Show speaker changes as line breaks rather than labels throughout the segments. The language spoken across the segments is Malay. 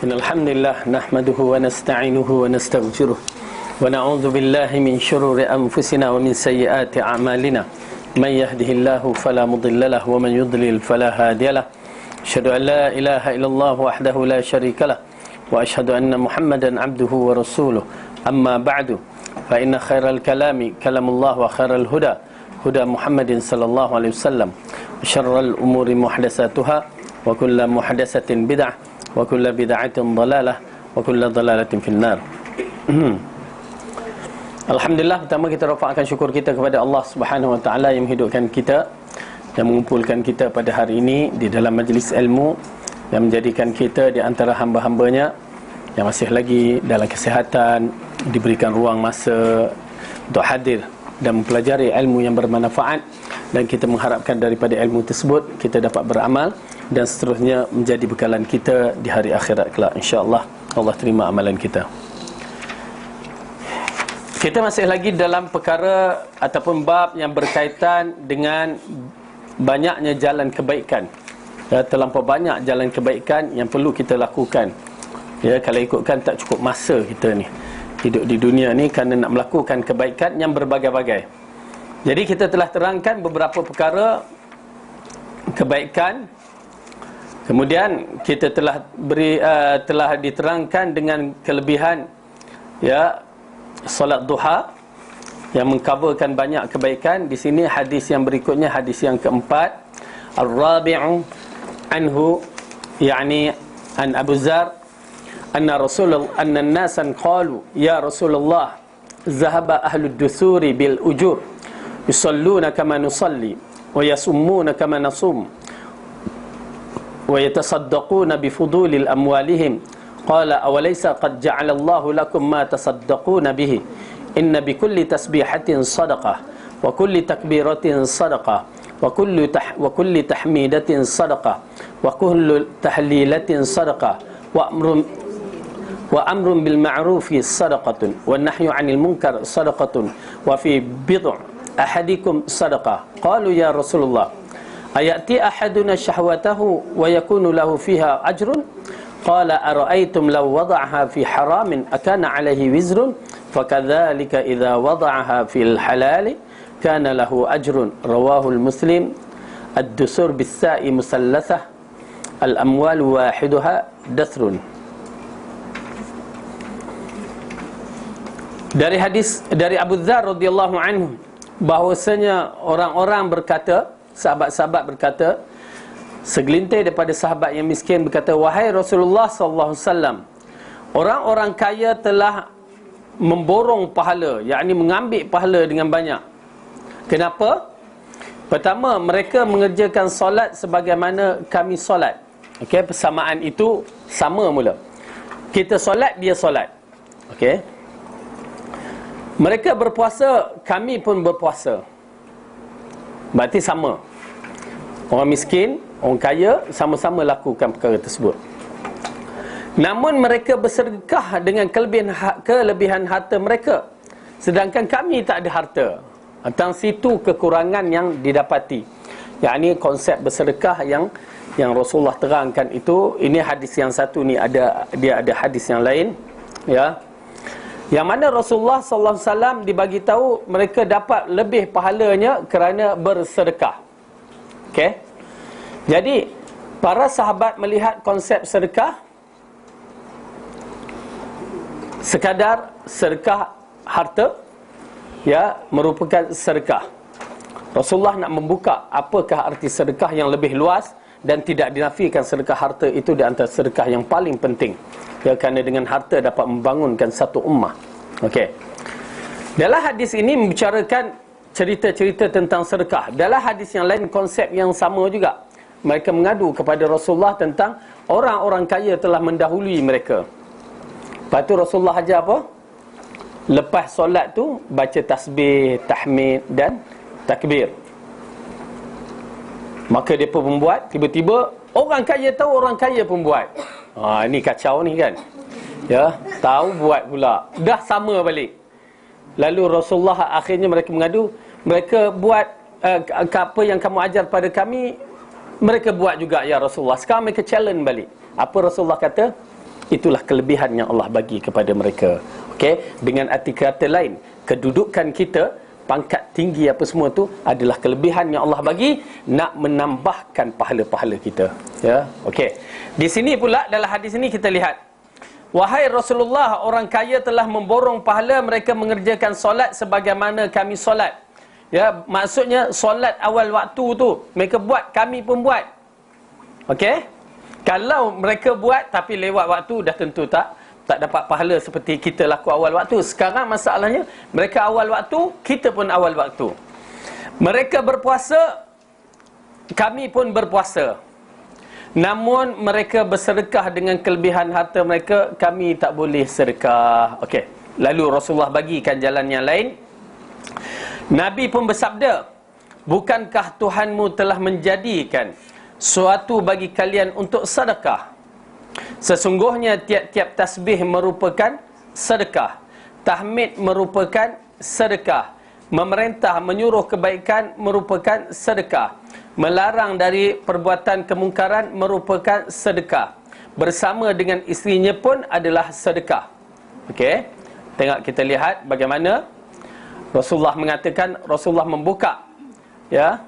Innal hamdalillah nahmaduhu wa nasta'inuhu wa nastaghfiruh wa na'udzu billahi min shururi anfusina wa min sayyiati a'malina. Man yahdihillahu fala mudilla lahu wa man yudlil fala hadiya lahu. Asyhadu an la ilaha illallah wahdahu la syarika lah wa asyhadu anna Muhammadan 'abduhu wa rasuluh. Amma ba'du. Fa inna khairal kalami kalamullah wa khairal huda huda Muhammadin sallallahu alaihi wasallam. Wa syarrul umuri muhdatsatuha wa kullu muhdatsatin bid'ah wa kullu bid'atin dhalalah wa kullu dhalalatin finnar. Alhamdulillah, pertama kita rafa'kan syukur kita kepada Allah Subhanahu wa taala yang menghidupkan kita dan mengumpulkan kita pada hari ini di dalam majlis ilmu, yang menjadikan kita di antara hamba-hambanya yang masih lagi dalam kesihatan, diberikan ruang masa untuk hadir dan mempelajari ilmu yang bermanfaat, dan kita mengharapkan daripada ilmu tersebut kita dapat beramal dan seterusnya menjadi bekalan kita di hari akhirat kelak, insya-Allah. Allah terima amalan kita. Kita masih lagi dalam perkara ataupun bab yang berkaitan dengan banyaknya jalan kebaikan. Ya, terlampau banyak jalan kebaikan yang perlu kita lakukan. Ya, kalau ikutkan tak cukup masa kita ni hidup di dunia ni kerana nak melakukan kebaikan yang berbagai-bagai. Jadi kita telah terangkan beberapa perkara kebaikan. Kemudian kita telah telah diterangkan dengan kelebihan ya solat duha yang mengcoverkan banyak kebaikan. Di sini hadis yang berikutnya, hadis yang keempat, ar-rabi'u anhu, yani an Abu Dzar anna an-nasan qalu ya Rasulullah zahaba ahlud dusuri bil ujur yusalluna kama nusalli wa yasummuna kama nasum wa yatasaddaquna bi fudulil amwalihim. Qala awalaysa qad ja'ala Allahu lakum ma tasaddaquna bihi inna bi kulli tasbihatin sadaqah wa kulli takbiratin sadaqah wa kulli tahmidatin sadaqah wa kullu tahlilatin sadaqah wa amrun bil ma'rufi sadaqatun wa nahyu 'anil munkar sadaqatun wa fi bid'i ahadikum sadaqah. Qalu ya Rasulullah ayati ahaduna syahwatahu wa yakunu lahu fiha ajrun? Qala ara'aytum law wada'aha fi haramin akana 'alaihi wizrun fakadzalika idza wada'aha fil halali kana lahu ajrun. Rawahul Muslim. Ad-dusur bis-sa'i musallatsah, al-amwal wahiduha dasrun. Dari hadis dari Abu Dzar radhiyallahu anhu bahwasanya orang-orang berkata, sahabat-sahabat berkata, segelintir daripada sahabat yang miskin berkata, wahai Rasulullah sallallahu alaihi wasallam, orang-orang kaya telah memborong pahala, yakni mengambil pahala dengan banyak. Kenapa? Pertama, mereka mengerjakan solat sebagaimana kami solat. Okey, persamaan itu sama mula. Kita solat, dia solat. Okey. Mereka berpuasa, kami pun berpuasa. Berarti sama. Orang miskin, orang kaya sama-sama lakukan perkara tersebut. Namun mereka bersedekah dengan kelebihan harta mereka, sedangkan kami tak ada harta. Tentang situ kekurangan yang didapati. Yakni konsep bersedekah yang Rasulullah terangkan itu. Ini hadis yang satu ni ada hadis yang lain, ya. Yang mana Rasulullah sallallahu alaihi wasallam dibagi tahu mereka dapat lebih pahalanya kerana bersedekah. Okey. Jadi para sahabat melihat konsep sedekah sekadar sedekah harta, ya, merupakan sedekah. Rasulullah nak membuka apakah arti sedekah yang lebih luas, dan tidak dinafikan sedekah harta itu di antara sedekah yang paling penting. Ya, kerana dengan harta dapat membangunkan satu ummah. Okey. Dalam hadis ini membicarakan cerita-cerita tentang sedekah. Dalam hadis yang lain konsep yang sama juga. Mereka mengadu kepada Rasulullah tentang orang-orang kaya telah mendahului mereka. Lepas tu Rasulullah ajar apa? Lepas solat tu baca tasbih, tahmid dan takbir. Maka dia pun membuat, tiba-tiba orang kaya tahu orang kaya pun buat. Ini kacau ni kan. Ya, tahu buat pula. Dah sama balik. Lalu Rasulullah akhirnya mereka mengadu, mereka buat apa yang kamu ajar pada kami, mereka buat juga ya Rasulullah. Sekarang mereka challenge balik. Apa Rasulullah kata? itulah kelebihan yang Allah bagi kepada mereka. Okey, dengan arti kata lain, kedudukan kita, pangkat tinggi apa semua tu adalah kelebihan yang Allah bagi, nak menambahkan pahala-pahala kita. Ya, okey. Di sini pula dalam hadis ini kita lihat, wahai Rasulullah, orang kaya telah memborong pahala mereka mengerjakan solat sebagaimana kami solat. Ya, maksudnya solat awal waktu tu mereka buat, kami pun buat. Okey. Kalau mereka buat tapi lewat waktu, dah tentu tak dapat pahala seperti kita laku awal waktu. Sekarang masalahnya, mereka awal waktu, kita pun awal waktu. Mereka berpuasa, kami pun berpuasa. Namun mereka bersedekah dengan kelebihan harta mereka, kami tak boleh sedekah. Okey. Lalu Rasulullah bagikan jalan yang lain. Nabi pun bersabda, bukankah Tuhanmu telah menjadikan suatu bagi kalian untuk sedekah? Sesungguhnya tiap-tiap tasbih merupakan sedekah, tahmid merupakan sedekah, memerintah menyuruh kebaikan merupakan sedekah, melarang dari perbuatan kemungkaran merupakan sedekah, bersama dengan isterinya pun adalah sedekah. Okey, tengok kita lihat bagaimana Rasulullah mengatakan, Rasulullah membuka, ya,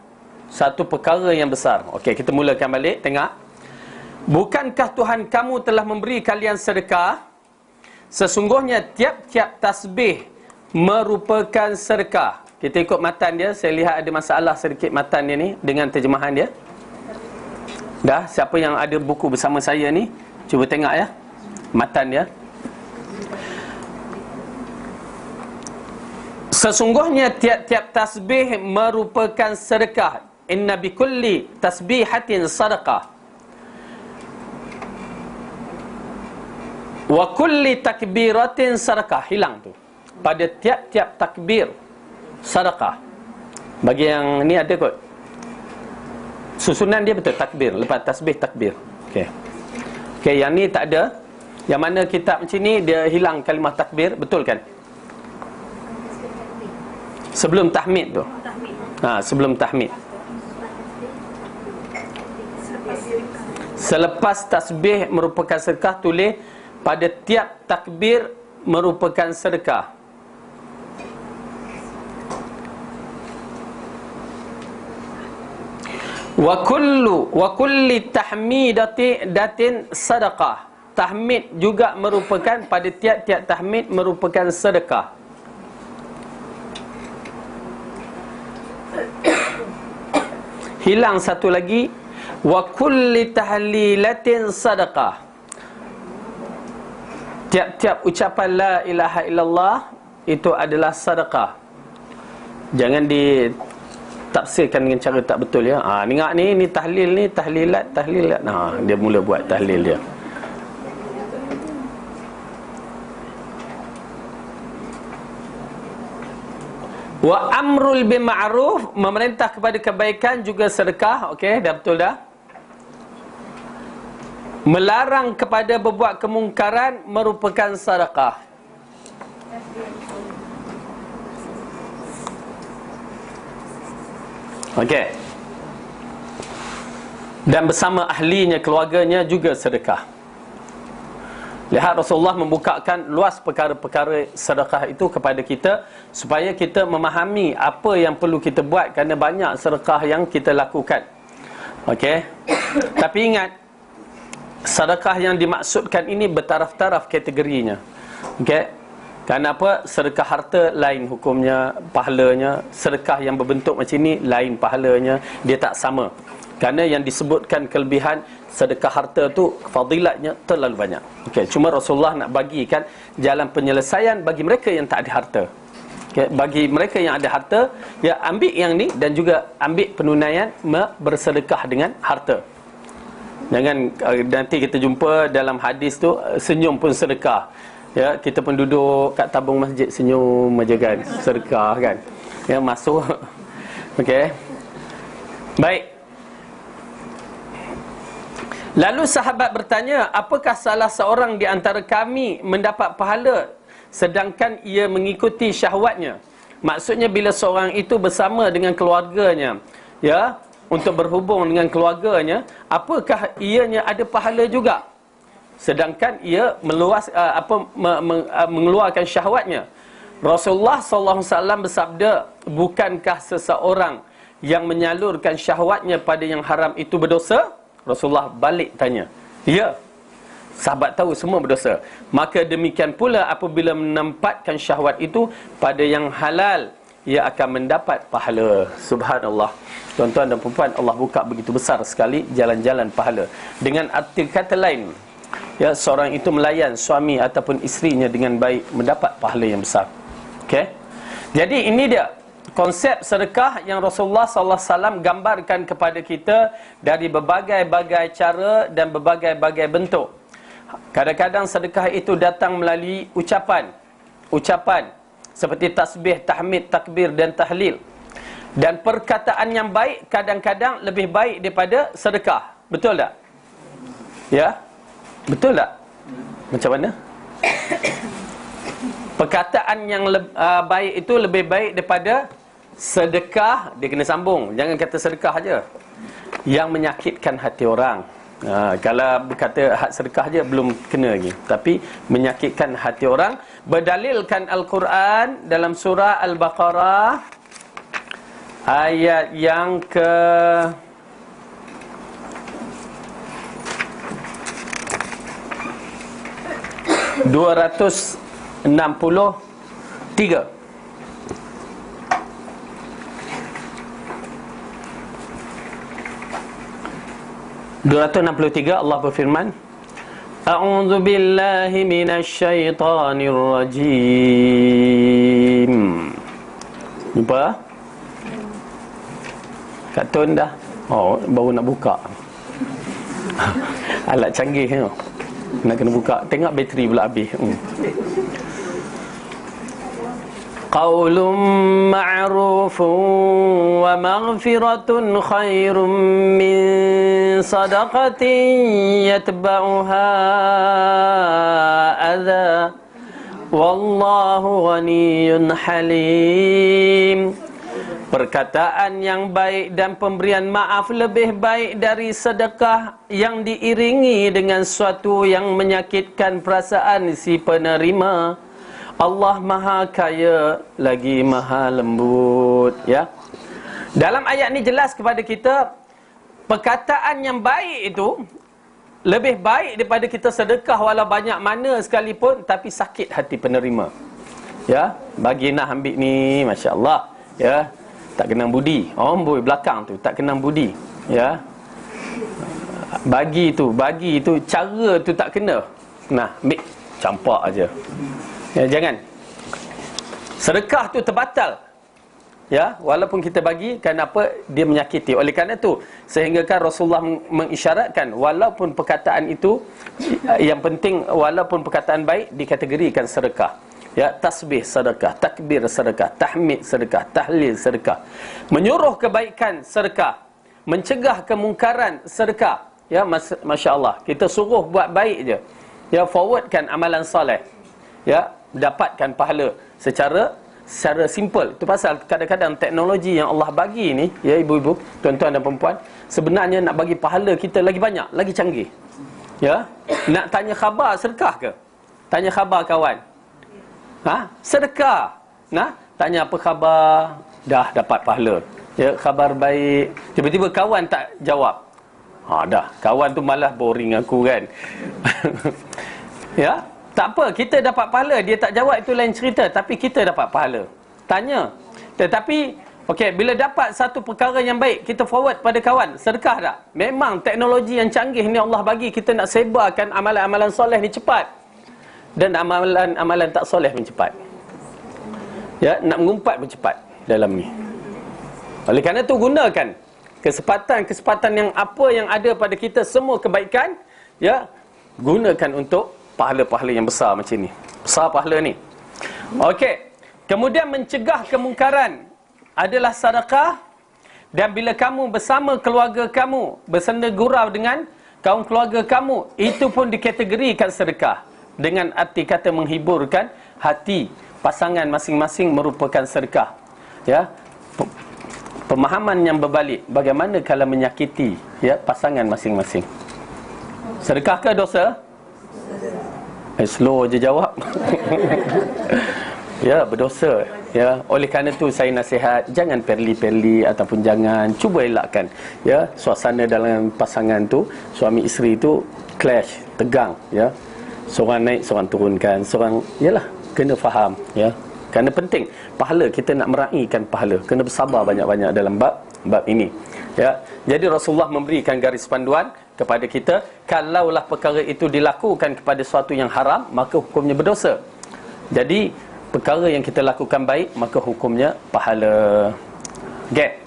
satu perkara yang besar. Okey, kita mulakan balik. Tengok, bukankah Tuhan kamu telah memberi kalian sedekah? Sesungguhnya tiap-tiap tasbih merupakan sedekah. Kita ikut matan dia. Saya lihat ada masalah sedikit matan dia ni dengan terjemahan dia. Dah, siapa yang ada buku bersama saya ni, cuba tengok ya matan dia. Sesungguhnya tiap-tiap tasbih merupakan sedekah. Inna bikulli tasbihatin sadaqah wa kulli takbiratin sadaqah. Hilang tu. Pada tiap-tiap takbir sadaqah. Bagi yang ni ada kot susunan dia betul, takbir, lepas tasbih takbir. Okey. Okey, yang ni tak ada. Yang mana kitab macam ni dia hilang kalimah takbir, betul kan? Sebelum tahmid tu. Sebelum tahmid. Selepas tasbih merupakan sedekah, tulis pada tiap takbir merupakan sedekah. Wa kulli tahmidatin sadaqah. Tahmid juga merupakan, pada tiap-tiap tahmid merupakan sedekah. Hilang satu lagi, wa kulli tahlilatin sadaqah. Tiap-tiap ucapan la ilaha illallah itu adalah sedekah. Jangan ditafsirkan dengan cara tak betul ya. Dengar ni tahlil ni, tahlilat. Dia mula buat tahlil dia. Wa amrul bima'ruf, memerintah kepada kebaikan juga sedekah. Okey, dah betul dah. Melarang kepada berbuat kemungkaran merupakan sedekah. Okey. Dan bersama ahlinya, keluarganya juga sedekah. Lihat Rasulullah membukakan luas perkara-perkara sedekah itu kepada kita, supaya kita memahami apa yang perlu kita buat, kerana banyak sedekah yang kita lakukan. Okey. Tapi ingat, sedekah yang dimaksudkan ini bertaraf-taraf kategorinya. Okey. Kerana apa? Sedekah harta lain hukumnya, pahalanya. Sedekah yang berbentuk macam ni lain pahalanya, dia tak sama. Kerana yang disebutkan kelebihan sedekah harta tu, fadilatnya terlalu banyak. Okey, cuma Rasulullah nak bagikan jalan penyelesaian bagi mereka yang tak ada harta. Okey, bagi mereka yang ada harta, ya ambil yang ni dan juga ambil penunaian bersedekah dengan harta. Jangan nanti kita jumpa dalam hadis tu, senyum pun sedekah. Ya, kita pun duduk kat tabung masjid senyum aja kan, sedekah kan. Ya, masuk. Okey. Baik. Lalu sahabat bertanya, apakah salah seorang di antara kami mendapat pahala sedangkan ia mengikuti syahwatnya? Maksudnya bila seorang itu bersama dengan keluarganya, ya, untuk berhubung dengan keluarganya, apakah ianya ada pahala juga? sedangkan ia mengeluarkan syahwatnya. Rasulullah SAW bersabda, bukankah seseorang yang menyalurkan syahwatnya pada yang haram itu berdosa? Rasulullah balik tanya, ya. Sahabat tahu semua berdosa. Maka demikian pula apabila menempatkan syahwat itu pada yang halal, ia akan mendapat pahala. Subhanallah. Tuan-tuan dan puan-puan, Allah buka begitu besar sekali jalan-jalan pahala. Dengan arti kata lain, ya, seorang itu melayan suami ataupun isterinya dengan baik, mendapat pahala yang besar. Okey. Jadi ini dia konsep sedekah yang Rasulullah SAW gambarkan kepada kita dari berbagai-bagai cara dan berbagai-bagai bentuk. Kadang-kadang sedekah itu datang melalui ucapan seperti tasbih, tahmid, takbir dan tahlil. Dan perkataan yang baik kadang-kadang lebih baik daripada sedekah. Betul tak? Ya? Betul tak? Macam mana? Perkataan yang baik itu lebih baik daripada sedekah. Dia kena sambung. Jangan kata sedekah aja yang menyakitkan hati orang. Kalau berkata hak sedekah je belum kena lagi, tapi menyakitkan hati orang. Berdalilkan Al-Quran dalam surah Al-Baqarah ayat yang ke 263. Allah berfirman, A'udzu billahi minasyaitonir rajim. Jumpa? Kartun dah. Oh, baru nak buka. Alat canggih tu. Nak kena buka. Tengok bateri pula habis. Qaulun ma'rufun wa maghfiratun khairun min sadaqatin yatba'uha adha wallahu ghaniyyun halim. Perkataan yang baik dan pemberian maaf lebih baik dari sedekah yang diiringi dengan sesuatu yang menyakitkan perasaan si penerima. Allah Maha Kaya lagi Maha Lembut, ya. Dalam ayat ni jelas kepada kita perkataan yang baik itu lebih baik daripada kita sedekah walau banyak mana sekalipun, tapi sakit hati penerima. Ya, bagi nak ambil ni, masya-Allah, ya. Tak kenang budi. Amboi belakang tu tak kenang budi, ya. Bagi tu cara tu tak kena. Nah, ambil campak aja. Ya, jangan. Sedekah tu terbatal. Ya, walaupun kita bagi, kenapa dia menyakiti. Oleh kerana itu, sehinggakan Rasulullah mengisyaratkan walaupun perkataan itu yang penting, walaupun perkataan baik dikategorikan sedekah. Ya, tasbih sedekah, takbir sedekah, tahmid sedekah, tahlil sedekah, menyuruh kebaikan sedekah, mencegah kemungkaran sedekah. Ya, masya-Allah, kita suruh buat baik je. Ya, forwardkan amalan soleh. Ya, dapatkan pahala secara simple. Itu pasal kadang-kadang teknologi yang Allah bagi ni, ya ibu-ibu, tuan-tuan dan perempuan, sebenarnya nak bagi pahala kita lagi banyak, lagi canggih. Ya, nak tanya khabar sedekah ke? Tanya khabar kawan. Sedekah. Nah, tanya apa khabar, dah dapat pahala. Ya, khabar baik. Tiba-tiba kawan tak jawab. Dah, kawan tu malah boring aku kan. Ya, tak apa, kita dapat pahala. Dia tak jawab itu lain cerita, tapi kita dapat pahala. Tanya. Tetapi okey, bila dapat satu perkara yang baik, kita forward pada kawan, sedekah tak? Memang teknologi yang canggih ni Allah bagi kita nak sebarkan amalan-amalan soleh ni cepat. Dan amalan-amalan tak soleh pun cepat. Ya, nak mengumpat pun cepat dalam ni. Oleh kerana tu gunakan kesempatan yang apa yang ada pada kita, semua kebaikan, ya, gunakan untuk pahala-pahala yang besar macam ni. Besar pahala ni. Okey. Kemudian mencegah kemungkaran adalah sedekah. Dan bila kamu bersama keluarga kamu bersenda gurau dengan kaum keluarga kamu, itu pun dikategorikan sedekah. Dengan arti kata menghiburkan hati pasangan masing-masing merupakan sedekah. Ya. Pemahaman yang berbalik, bagaimana kalau menyakiti, ya, pasangan masing-masing. Sedekah ke dosa? Slow je jawab. Ya, berdosa. Ya, oleh kerana tu saya nasihat, jangan perli-perli ataupun jangan cuba elakkan ya suasana dalam pasangan tu, suami isteri tu clash, tegang ya. Seorang naik, seorang turunkan, seorang yalah kena faham ya. Kerana penting pahala, kita nak meraihkan pahala, kena bersabar banyak-banyak dalam bab ini ya. Jadi Rasulullah memberikan garis panduan kepada kita, kalaulah perkara itu dilakukan kepada sesuatu yang haram, maka hukumnya berdosa. Jadi perkara yang kita lakukan baik, maka hukumnya pahala. Get.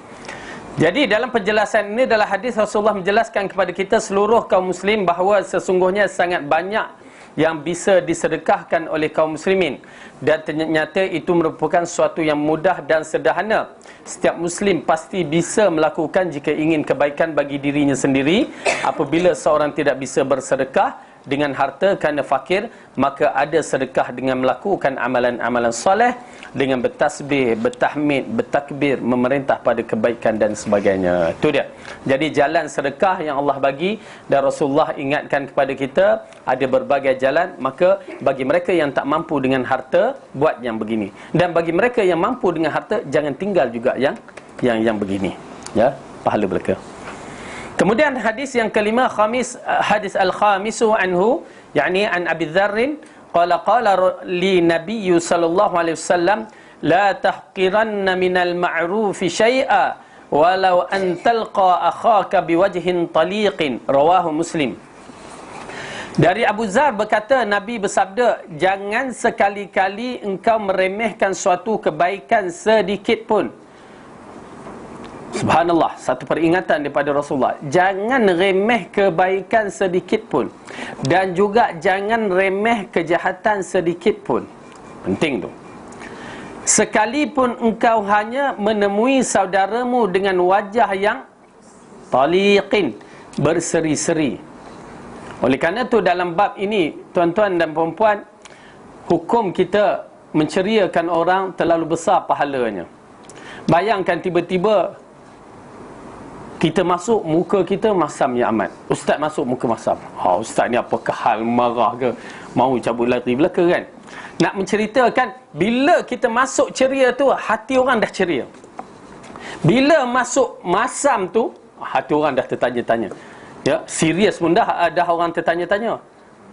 Jadi dalam penjelasan ini adalah hadis Rasulullah menjelaskan kepada kita seluruh kaum muslim bahawa sesungguhnya sangat banyak yang bisa disedekahkan oleh kaum muslimin, dan ternyata itu merupakan sesuatu yang mudah dan sederhana. Setiap muslim pasti bisa melakukan jika ingin kebaikan bagi dirinya sendiri. Apabila seorang tidak bisa bersedekah dengan harta kerana fakir, maka ada sedekah dengan melakukan amalan-amalan soleh, dengan bertasbih, bertahmid, bertakbir, memerintah pada kebaikan dan sebagainya. Itu dia. Jadi jalan sedekah yang Allah bagi, dan Rasulullah ingatkan kepada kita ada berbagai jalan. Maka bagi mereka yang tak mampu dengan harta, buat yang begini, dan bagi mereka yang mampu dengan harta, jangan tinggal juga yang begini ya, pahala belaka. Kemudian hadis yang kelima, hadis al-khamisu anhu, yakni an Abi Dzarr qala li Nabi sallallahu alaihi wasallam, la tahqiranna minal ma'rufi syai'a walau an talqa akhaka biwajhin taliqin, rawahu Muslim. Dari Abu Dzarr berkata, Nabi bersabda, jangan sekali-kali engkau meremehkan suatu kebaikan sedikit pun. Subhanallah, satu peringatan daripada Rasulullah. Jangan remeh kebaikan sedikit pun, dan juga jangan remeh kejahatan sedikit pun. Penting tu. Sekalipun engkau hanya menemui saudaramu dengan wajah yang taliqin, berseri-seri. Oleh kerana tu dalam bab ini, tuan-tuan dan puan-puan, hukum kita menceriakan orang terlalu besar pahalanya. Bayangkan tiba-tiba kita masuk, muka kita masam ya amat. Ustaz masuk, muka masam. Ustaz ni apakah hal, marah ke, mau cabut lari belaka kan? Nak menceritakan, bila kita masuk ceria tu, hati orang dah ceria. Bila masuk masam tu, hati orang dah tertanya-tanya. Ya, serius pun dah orang tertanya-tanya.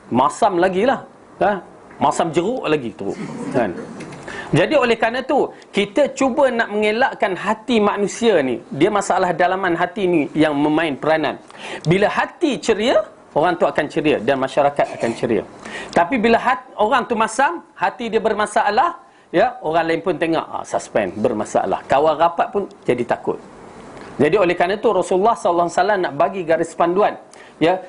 Masam lagi lah. Masam jeruk lagi tu kan? Jadi oleh kerana tu, kita cuba nak mengelakkan hati manusia ni. Dia masalah dalaman hati ni yang memain peranan. Bila hati ceria, orang tu akan ceria dan masyarakat akan ceria. Tapi bila orang tu masam, hati dia bermasalah, ya, orang lain pun tengok, suspend, bermasalah. Kawan rapat pun jadi takut. Jadi oleh kerana tu Rasulullah SAW nak bagi garis panduan, ya,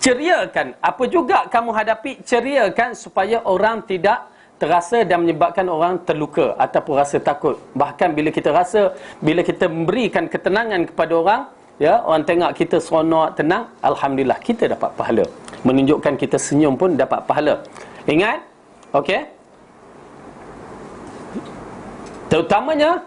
ceriakan. Apa juga kamu hadapi, ceriakan supaya orang tidak terasa dan menyebabkan orang terluka ataupun rasa takut. Bahkan bila kita memberikan ketenangan kepada orang, ya, orang tengok kita seronok, tenang, alhamdulillah, kita dapat pahala. Menunjukkan kita senyum pun dapat pahala. Ingat? Okey? Terutamanya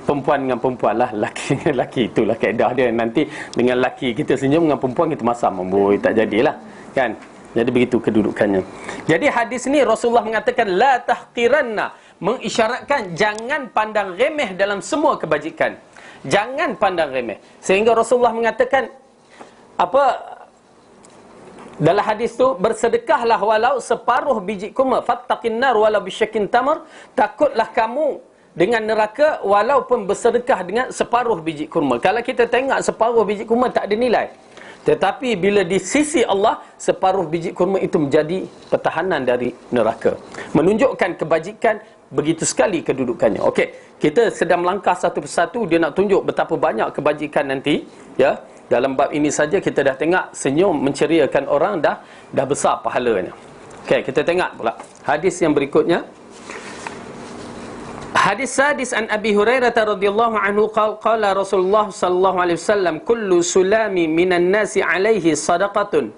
perempuan dengan perempuan lah, laki dengan laki, itulah kaedah dia. Nanti dengan laki kita senyum, dengan perempuan kita masam, tak jadilah kan. Jadi begitu kedudukannya. Jadi hadis ni Rasulullah mengatakan la tahqiranna, mengisyaratkan jangan pandang remeh dalam semua kebajikan. Jangan pandang remeh. Sehingga Rasulullah mengatakan dalam hadis tu, bersedekahlah walau separuh biji kurma, fattaqin nar walau bisyakin tamar, takutlah kamu dengan neraka walaupun bersedekah dengan separuh biji kurma. Kalau kita tengok separuh biji kurma tak ada nilai. Tetapi bila di sisi Allah, separuh biji kurma itu menjadi pertahanan dari neraka. Menunjukkan kebajikan, begitu sekali kedudukannya. Okey, kita sedang melangkah satu persatu. Dia nak tunjuk betapa banyak kebajikan nanti, ya. Dalam bab ini saja kita dah tengok senyum menceriakan orang dah besar pahalanya. Okey, kita tengok pula hadis yang berikutnya. Hadis sadis an Abi Hurairah radhiyallahu anhu qala Rasulullah sallallahu alaihi wasallam, kullu sulami minan nasi alaihi sadaqatun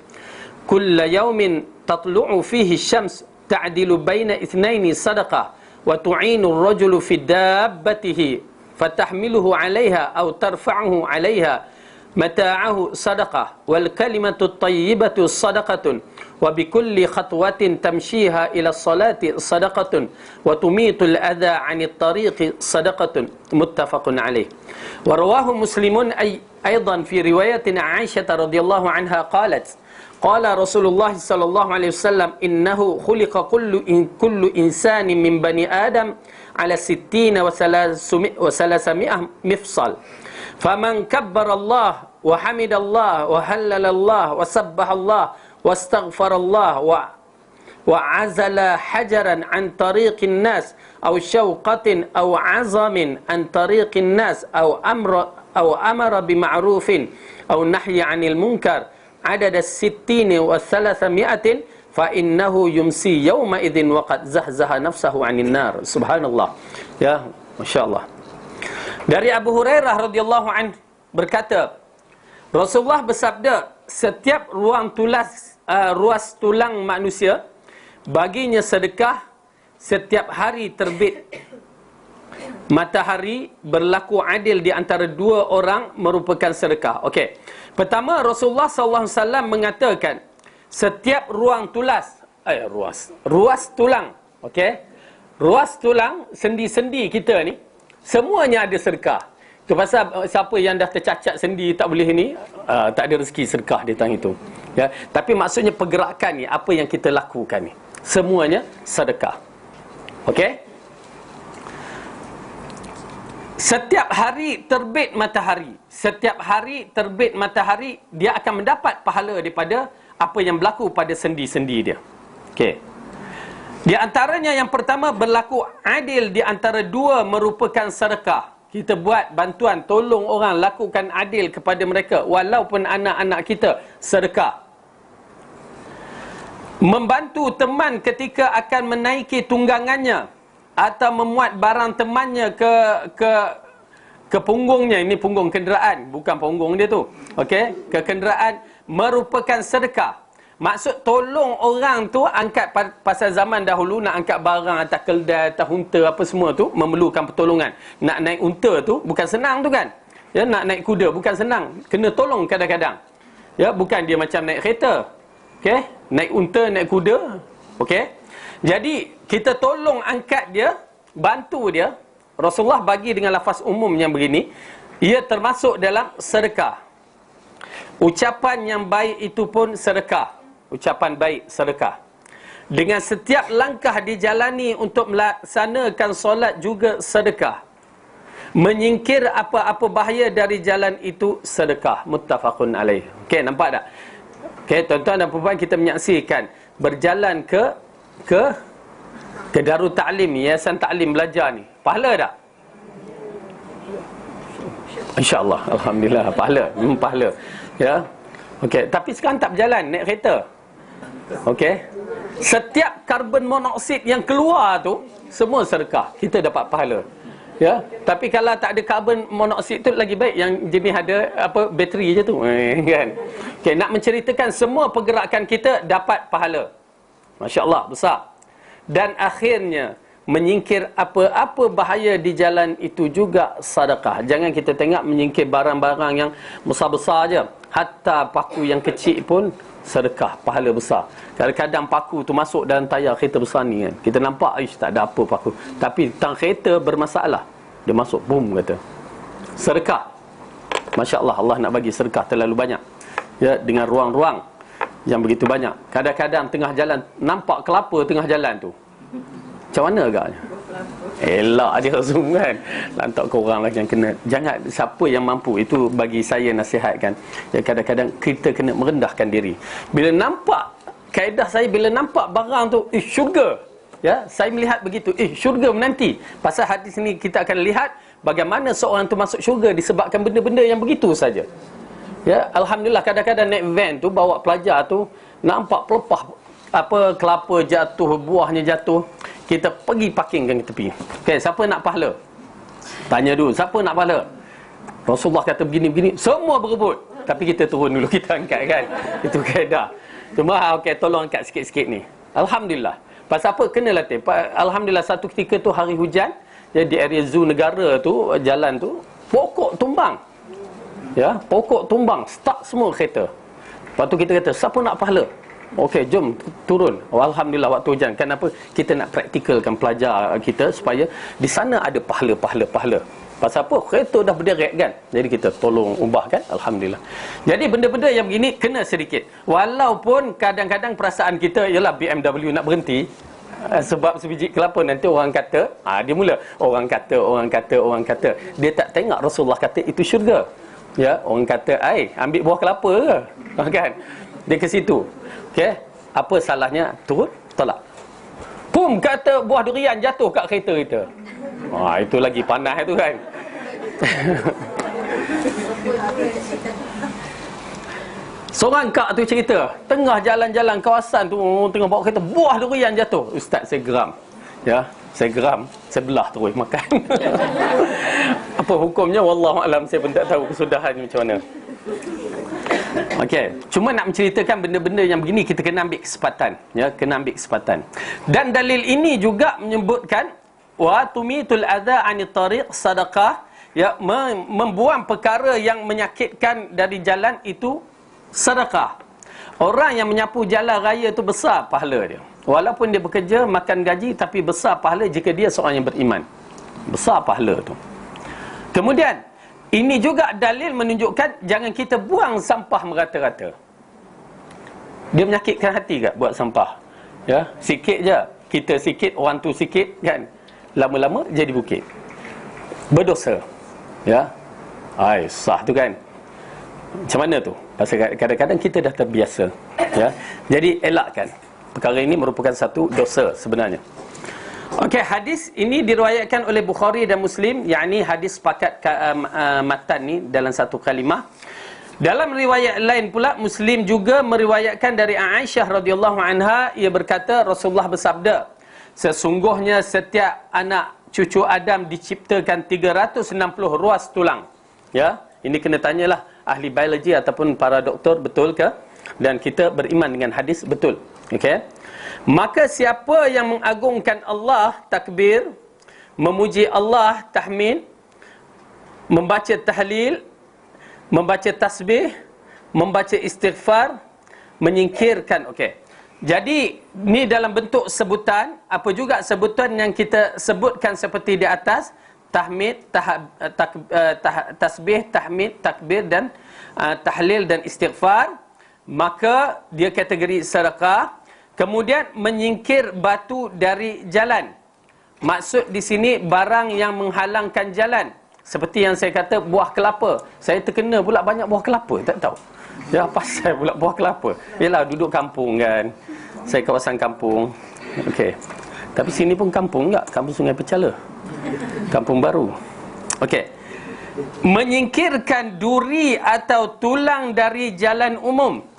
kulla yawmin tatlu'u fihi asy-syams ta'dilu baina itsnaini sadaqah wa tu'inu ar-rajulu fi dabbatihi fatahmiluhu 'alayha aw tarfa'uhu 'alayha mata'ahu sadaqah wal kalimatu at-tayyibatu sadaqatun wa bikulli khatwatin tamshiha ila as-salati sadaqatun wa tumitul adha 'anit tariqi sadaqatun, muttafaqun alaih. Wa rawahu Muslimun aidan fi riwayatin Aisyah radhiyallahu anha qalat qala Rasulullah sallallahu alaihi wasallam innahu khuliqa kullu insanin min bani Adam ala 60 wa 300 mifsal. Faman kabbara Allah wa hamidallah wa hallalallah wa sabbahallah wa astaghfarallah wa azala hajaran an tariqin nas aw syauqatin aw azamin an tariqin nas aw amara bima'rufin aw nahya 'anil munkar adada 60 wa 300 fa innahu yumsi yawma idzin wa qad zahzaha nafsahu 'anil nar. Subhanallah. Ya, masyaallah. Dari Abu Hurairah radhiyallahu anhu berkata, Rasulullah bersabda, setiap ruas tulang manusia baginya sedekah setiap hari terbit matahari berlaku adil di antara dua orang merupakan sedekah. Okey. Pertama, Rasulullah SAW mengatakan setiap ruas tulang, okey, ruas tulang sendi-sendi kita ni semuanya ada sedekah. Itu pasal siapa yang dah tercacat sendi tak boleh ni, tak ada rezeki sedekah di tahun itu. Ya, tapi maksudnya pergerakan ni, apa yang kita lakukan ni, semuanya sedekah. Okey? Setiap hari terbit matahari, dia akan mendapat pahala daripada apa yang berlaku pada sendi-sendi dia. Okey. Di antaranya yang pertama, berlaku adil di antara dua merupakan sedekah. Kita buat bantuan, tolong orang, lakukan adil kepada mereka, walaupun anak-anak kita, sedekah. Membantu teman ketika akan menaiki tunggangannya atau memuat barang temannya ke punggungnya. Ini punggung kenderaan, bukan punggung dia tu. Okey, ke kenderaan merupakan sedekah. Maksud tolong orang tu angkat, pasal zaman dahulu nak angkat barang atas keldai, atas unta apa semua tu memerlukan pertolongan. Nak naik unta tu bukan senang tu kan. Ya, nak naik kuda bukan senang, kena tolong kadang-kadang. Ya, bukan dia macam naik kereta. Okey, naik unta, naik kuda. Okey. Jadi kita tolong angkat dia, bantu dia. Rasulullah bagi dengan lafaz umum yang begini, ia termasuk dalam sedekah. Ucapan yang baik itu pun sedekah. Ucapan baik sedekah. Dengan setiap langkah dijalani untuk melaksanakan solat juga sedekah. Menyingkir apa-apa bahaya dari jalan itu sedekah. Muttafaqun alaih. Okey, nampak tak? Okey, tuan-tuan dan puan-puan, kita menyaksikan berjalan ke Darul Ta'lim, Yayasan Ta'lim belajar ni. Pahala tak? InsyaAllah, alhamdulillah, pahala. Pahala. Ya. Okey, tapi sekarang tak berjalan, naik kereta. Okey. Setiap karbon monoksida yang keluar tu semua sedekah. Kita dapat pahala. Ya. Tapi kalau tak ada karbon monoksida tu lagi baik, yang jenis ada bateri je tu. Kan. Okey, nak menceritakan semua pergerakan kita dapat pahala. Masya-Allah, besar. Dan akhirnya menyingkir apa-apa bahaya di jalan itu juga sedekah. Jangan kita tengok menyingkir barang-barang yang besar-besar aja. Hatta paku yang kecil pun sedekah, pahala besar. Kadang-kadang paku tu masuk dalam tayar kereta besar ni kan. Kita nampak tak ada apa paku, tapi tang kereta bermasalah, dia masuk, boom kata. Sedekah. Masya-Allah, Allah nak bagi sedekah terlalu banyak. Ya, dengan ruang-ruang yang begitu banyak. Kadang-kadang tengah jalan nampak kelapa tengah jalan tu. Macam mana agaknya? Elak dia zoom kan. Lantak korang lagi yang kena. Jangan, siapa yang mampu, itu bagi saya nasihatkan. Ya, kadang-kadang kita kena merendahkan diri. Bila nampak, kaedah saya bila nampak barang tu, syurga. Ya, saya melihat begitu, syurga menanti. Pasal hadis ni kita akan lihat bagaimana seorang tu masuk syurga disebabkan benda-benda yang begitu saja. Ya, alhamdulillah kadang-kadang naik van tu bawa pelajar tu, nampak pelepah kelapa jatuh, buahnya jatuh, kita pergi parkingkan ke tepi. Okey, siapa nak pahala? Tanya dulu, siapa nak pahala? Rasulullah kata begini-begini, semua berebut. Tapi kita turun dulu, kita angkat kan. Itu kaedah. Cuma okey, tolong angkat sikit-sikit ni. Alhamdulillah. Pasal apa? Kena latih. Alhamdulillah satu ketika tu hari hujan, ya, di area zoo negara tu, jalan tu, pokok tumbang. Ya, pokok tumbang, stuck semua kereta. Lepas tu kita kata, siapa nak pahala? Okey, jom turun. Alhamdulillah waktu hujan. Kenapa? Kita nak praktikalkan pelajar kita supaya di sana ada pahala. Pasal apa? Kereta dah berderet kan. Jadi kita tolong ubah kan. Alhamdulillah. Jadi benda-benda yang begini kena sedikit. Walaupun kadang-kadang perasaan kita ialah BMW nak berhenti sebab sebiji kelapa, nanti orang kata, dia mula orang kata. Dia tak tengok Rasulullah kata itu syurga. Ya, orang kata, ambil buah kelapa ke? Kan? Dia ke situ. Okey, apa salahnya? Turun, tolak. Pum, kata buah durian jatuh kat kereta kita. Itu lagi panas tu kan. Seorang kak tu cerita, tengah jalan-jalan kawasan tu, tengah bawa kereta, buah durian jatuh. Ustaz, saya geram. Ya, saya geram, saya belah terus makan. Apa hukumnya? Wallahualam, saya pun tak tahu kesudahannya macam mana. Okey, cuma nak menceritakan benda-benda yang begini kita kena ambil kesempatan, ya, kena ambil kesempatan. Dan dalil ini juga menyebutkan wa tumitul adza 'anit tariq sadaqah, ya, membuang perkara yang menyakitkan dari jalan itu sedekah. Orang yang menyapu jalan raya itu besar pahala dia. Walaupun dia bekerja makan gaji, tapi besar pahala jika dia seorang yang beriman. Besar pahala tu. Kemudian ini juga dalil menunjukkan jangan kita buang sampah merata-rata. Dia menyakitkan hati tak buat sampah? Ya, sikit je. Kita sikit, orang tu sikit kan. Lama-lama jadi bukit. Berdosa. Ya. Sah tu kan. Macam mana tu? Pasal kadang-kadang kita dah terbiasa. Ya. Jadi elakkan. Perkara ini merupakan satu dosa sebenarnya. Okey, hadis ini diriwayatkan oleh Bukhari dan Muslim, yakni hadis sepakat matan ni dalam satu kalimah. Dalam riwayat lain pula Muslim juga meriwayatkan dari Aisyah radhiyallahu anha, ia berkata Rasulullah bersabda, sesungguhnya setiap anak cucu Adam diciptakan 360 ruas tulang. Ya, ini kena tanyalah ahli biologi ataupun para doktor, betul ke? Dan kita beriman dengan hadis, betul. Okey. Maka siapa yang mengagungkan Allah, takbir, memuji Allah, tahmid, membaca tahlil, membaca tasbih, membaca istighfar, menyingkirkan. Okey. Jadi ni dalam bentuk sebutan. Apa juga sebutan yang kita sebutkan seperti di atas, tahmid, tasbih, tahmid, takbir dan tahlil dan istighfar, maka dia kategori sedekah. Kemudian menyingkir batu dari jalan. Maksud di sini barang yang menghalangkan jalan. Seperti yang saya kata buah kelapa. Saya terkena pula banyak buah kelapa, tak tahu. Ya, pasal pula buah kelapa. Yalah, duduk kampung kan. Saya kawasan kampung. Okey. Tapi sini pun kampung enggak? Kampung Sungai Pecala. Kampung baru. Okey. Menyingkirkan duri atau tulang dari jalan umum.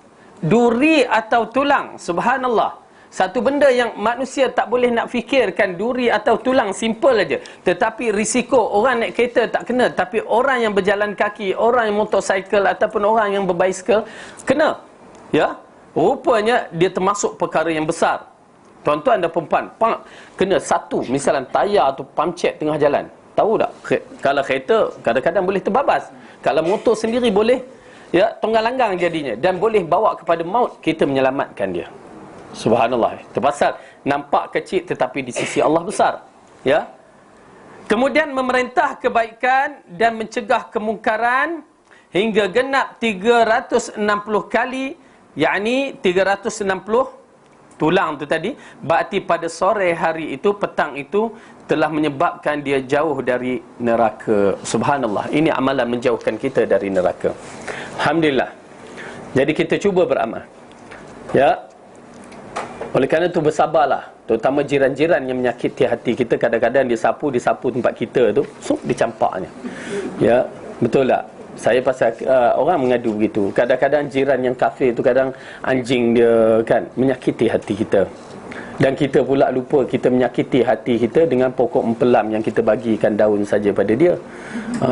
Duri atau tulang, subhanallah. Satu benda yang manusia tak boleh nak fikirkan, duri atau tulang, simple aja. Tetapi risiko orang naik kereta tak kena, tapi orang yang berjalan kaki, orang yang motosikal ataupun orang yang berbasikal kena. Ya, rupanya dia termasuk perkara yang besar. Tuan-tuan dan puan-puan, kena satu, misalnya tayar tu pamcet tengah jalan. Tahu tak? Kalau kereta kadang-kadang boleh terbabas. Kalau motor sendiri boleh, ya, tonggang-langgang jadinya, dan boleh bawa kepada maut. Kita menyelamatkan dia. Subhanallah. Terpasal nampak kecil tetapi di sisi Allah besar. Ya. Kemudian memerintah kebaikan dan mencegah kemungkaran hingga genap 360 kali, yakni 360 tulang tu tadi, berarti pada sore hari itu, petang itu, telah menyebabkan dia jauh dari neraka. Subhanallah. Ini amalan menjauhkan kita dari neraka. Alhamdulillah. Jadi kita cuba beramal. Ya. Oleh kerana itu bersabarlah. Terutama jiran-jiran yang menyakiti hati kita. Kadang-kadang dia sapu tempat kita tu, dicampaknya. Ya. Betul tak? Saya pasal orang mengadu begitu. Kadang-kadang jiran yang kafir tu, kadang anjing dia kan menyakiti hati kita. Dan kita pula lupa kita menyakiti hati kita dengan pokok empelam yang kita bagikan daun saja pada dia.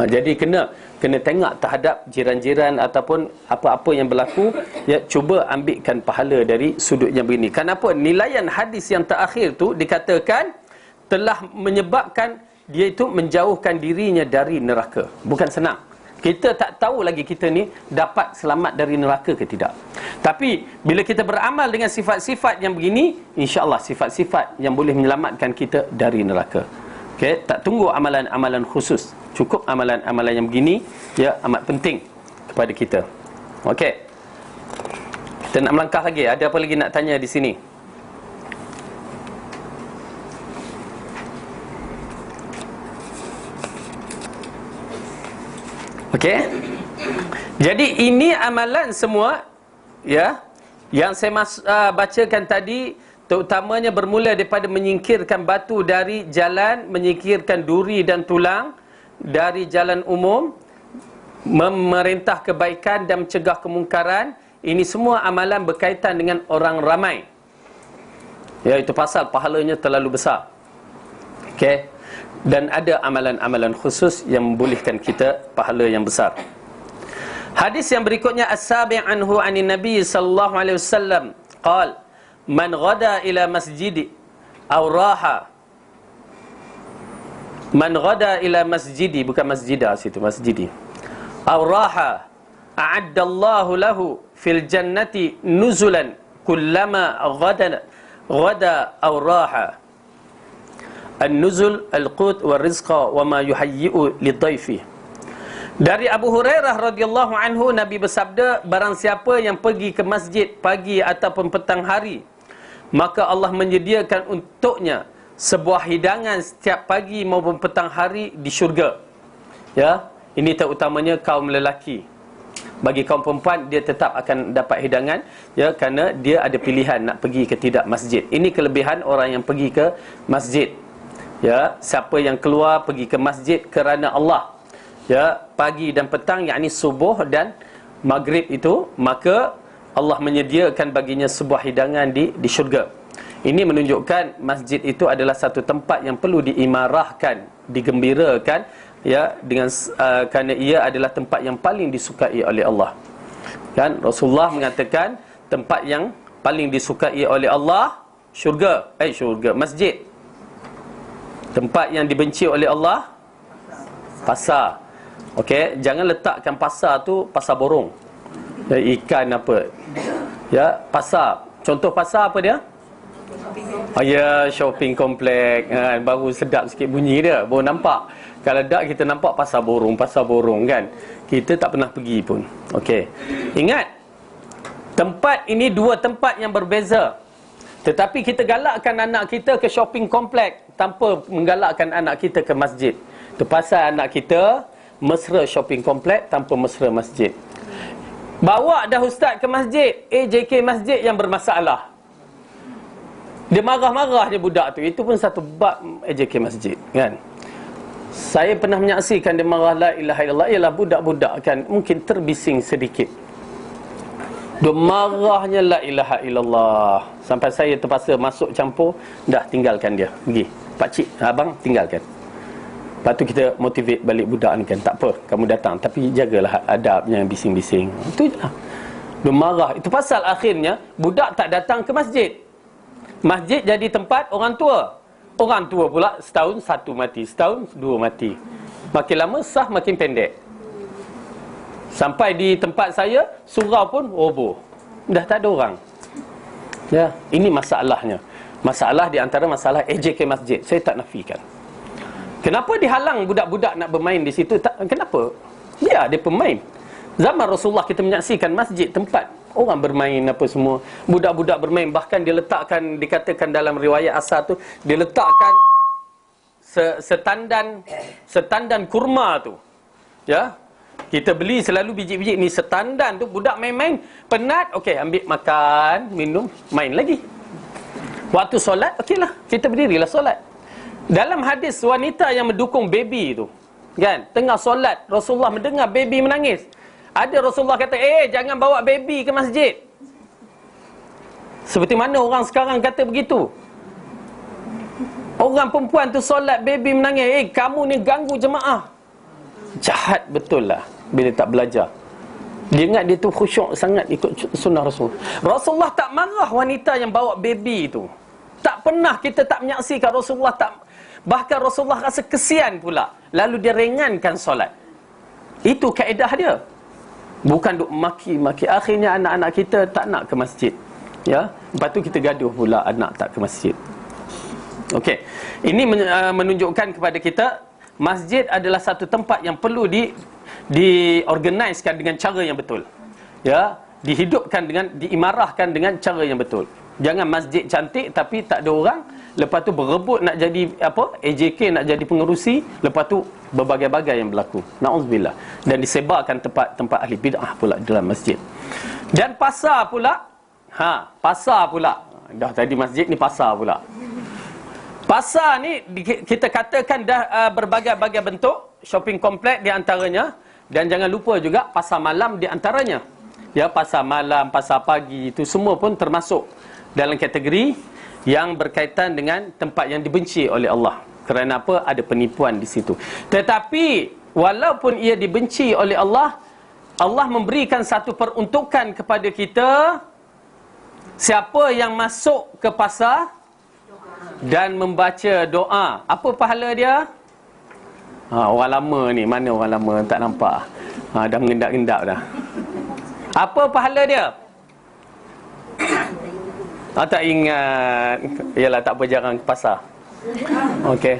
Jadi kena tengok terhadap jiran-jiran ataupun apa-apa yang berlaku, ya, cuba ambilkan pahala dari sudut yang begini. Kenapa? Nilaian hadis yang terakhir tu dikatakan telah menyebabkan dia itu menjauhkan dirinya dari neraka. Bukan senang. Kita tak tahu lagi kita ni dapat selamat dari neraka ke tidak. Tapi bila kita beramal dengan sifat-sifat yang begini, insya-Allah sifat-sifat yang boleh menyelamatkan kita dari neraka. Okey, tak tunggu amalan-amalan khusus. Cukup amalan-amalan yang begini, ya, amat penting kepada kita. Okey. Kita nak melangkah lagi. Ada apa lagi nak tanya di sini? Okey. Jadi ini amalan semua, ya, yang saya bacakan tadi, terutamanya bermula daripada menyingkirkan batu dari jalan, menyingkirkan duri dan tulang dari jalan umum, memerintah kebaikan dan mencegah kemungkaran. Ini semua amalan berkaitan dengan orang ramai. Ya, itu pasal pahalanya terlalu besar. Okey. Dan ada amalan-amalan khusus yang membolehkan kita pahala yang besar. Hadis yang berikutnya, as-sabi' anhu 'anin nabi sallallahu alaihi wasallam qala man ghada ila masjidi aw raha, man ghada ila masjidi, bukan masjidah situ, masjidi, aw raha a'adda Allahu lahu fil jannati nuzulan kullama ghada aw raha. An-nuzul al-qut wal-rizqa wa ma yuhayyi'u lidhaifi. Dari Abu Hurairah radhiyallahu anhu, Nabi bersabda, barang siapa yang pergi ke masjid pagi ataupun petang hari, maka Allah menyediakan untuknya sebuah hidangan setiap pagi maupun petang hari di syurga. Ya, ini terutamanya kaum lelaki. Bagi kaum perempuan, dia tetap akan dapat hidangan, ya, kerana dia ada pilihan nak pergi ke tidak masjid. Ini kelebihan orang yang pergi ke masjid. Ya, siapa yang keluar pergi ke masjid kerana Allah, ya, pagi dan petang, yakni subuh dan maghrib itu, maka Allah menyediakan baginya sebuah hidangan di syurga. Ini menunjukkan masjid itu adalah satu tempat yang perlu diimarahkan, digembirakan, ya, dengan kerana ia adalah tempat yang paling disukai oleh Allah. Kan Rasulullah mengatakan tempat yang paling disukai oleh Allah syurga, masjid. Tempat yang dibenci oleh Allah, pasar. Okey, jangan letakkan pasar tu pasar borong, ya, ikan apa, ya, pasar. Contoh pasar apa dia? Ya, shopping komplek, baru sedap sikit bunyi dia, baru nampak. Kalau tak, kita nampak pasar borong kan. Kita tak pernah pergi pun. Okey, ingat, tempat ini dua tempat yang berbeza. Tetapi kita galakkan anak kita ke shopping komplek tanpa menggalakkan anak kita ke masjid. Itu pasal anak kita mesra shopping komplek tanpa mesra masjid. Bawa dah ustaz ke masjid, AJK masjid yang bermasalah. Dia marah-marah je budak tu. Itu pun satu bab AJK masjid, kan. Saya pernah menyaksikan dia marah la ilaha illallah. Ialah budak-budak kan mungkin terbising sedikit. Dia marahnya la ilaha illallah, sampai saya terpaksa masuk campur. Dah, tinggalkan dia, pergi. Pakcik, abang, tinggalkan. Lepas tu kita motivate balik budak ni kan. Tak apa, kamu datang, tapi jagalah adabnya, bising-bising. Itu je lah. Dia marah. Itu pasal akhirnya budak tak datang ke masjid. Masjid jadi tempat orang tua. Orang tua pula setahun satu mati, setahun dua mati. Makin lama sah makin pendek. Sampai di tempat saya, surau pun roboh. Dah tak ada orang. Ya, ini masalahnya. Masalah di antara masalah AJK masjid. Saya tak nafikan. Kenapa dihalang budak-budak nak bermain di situ? Kenapa? Ya, dia pemain. Zaman Rasulullah kita menyaksikan masjid tempat orang bermain apa semua. Budak-budak bermain, bahkan dia letakkan, dikatakan dalam riwayat asar tu, dia letakkan setandan kurma tu. Ya. Kita beli selalu biji-biji ni, setandan tu, budak main-main, penat, okey, ambil makan, minum, main lagi. Waktu solat, okeylah, kita berdirilah solat. Dalam hadis wanita yang mendukung baby tu, kan, tengah solat, Rasulullah mendengar baby menangis. Ada Rasulullah kata, jangan bawa baby ke masjid. Seperti mana orang sekarang kata begitu. Orang perempuan tu solat, baby menangis, kamu ni ganggu jemaah. Jahat betul lah bila tak belajar. Dia ingat dia tu khusyuk sangat ikut sunnah Rasul. Rasulullah tak marah wanita yang bawa baby tu. Tak pernah kita tak menyaksikan Rasulullah tak. Bahkan Rasulullah rasa kesian pula. Lalu dia ringankan solat. Itu kaedah dia. Bukan duk maki-maki. Akhirnya anak-anak kita tak nak ke masjid. Ya, lepas tu kita gaduh pula anak tak ke masjid. Okey. Ini menunjukkan kepada kita masjid adalah satu tempat yang perlu diorganiskan dengan cara yang betul. Ya, dihidupkan dengan, diimarahkan dengan cara yang betul. Jangan masjid cantik tapi tak ada orang, lepas tu berebut nak jadi AJK, nak jadi pengerusi, lepas tu berbagai-bagai yang berlaku. Nauzubillah. Dan disebarkan tempat ahli bid'ah pula dalam masjid. Dan pasar pula, pasar pula. Dah tadi masjid ni pasar pula. Pasar ni kita katakan dah berbagai-bagai bentuk, shopping kompleks di antaranya, dan jangan lupa juga pasar malam di antaranya. Ya, pasar malam, pasar pagi, itu semua pun termasuk dalam kategori yang berkaitan dengan tempat yang dibenci oleh Allah. Kerana apa? Ada penipuan di situ. Tetapi walaupun ia dibenci oleh Allah, Allah memberikan satu peruntukan kepada kita. Siapa yang masuk ke pasar dan membaca doa, apa pahala dia? Orang lama ni, mana orang lama tak nampak? Dah mengendap-endap dah. Apa pahala dia? Tak ingat. Yalah, tak apa, jarang ke pasar. Okey.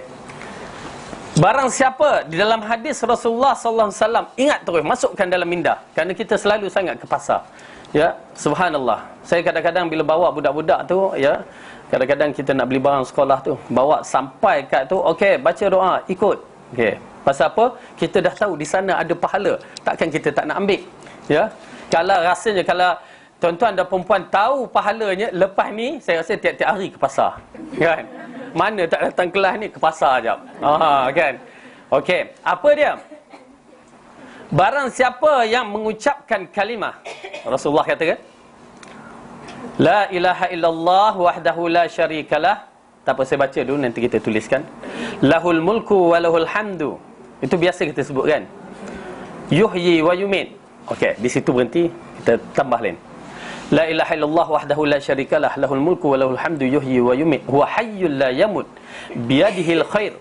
Barang siapa, di dalam hadis Rasulullah sallallahu alaihi wasallam, ingat terus, masukkan dalam minda. Kerana kita selalu sangat ke pasar. Ya, subhanallah. Saya kadang-kadang bila bawa budak-budak tu, ya, kadang-kadang kita nak beli barang sekolah tu, bawa sampai kat tu, okey, baca doa, ikut. Okey. Pasal apa? Kita dah tahu di sana ada pahala. Takkan kita tak nak ambil. Ya. Kalau rasanya, kalau tuan-tuan dan perempuan tahu pahalanya, lepas ni saya rasa tiap-tiap hari ke pasar. Kan? Mana tak datang kelas ni, ke pasar jap. Kan? Okey, apa dia? Barang siapa yang mengucapkan kalimah, Rasulullah katakan, la ilaha illallah wahdahu la syarikalah. Tak apa, saya baca dulu, nanti kita tuliskan. Lahul mulku wa lahul hamdu. Itu biasa kita sebut kan. Yuhyi wa yumit. Okey, di situ berhenti, kita tambah lain. La ilaha illallah wahdahu la syarikalah, lahul mulku wa lahul hamdu yuhyi wa yumit, huwa hayyul la yamut, biyadihil khair.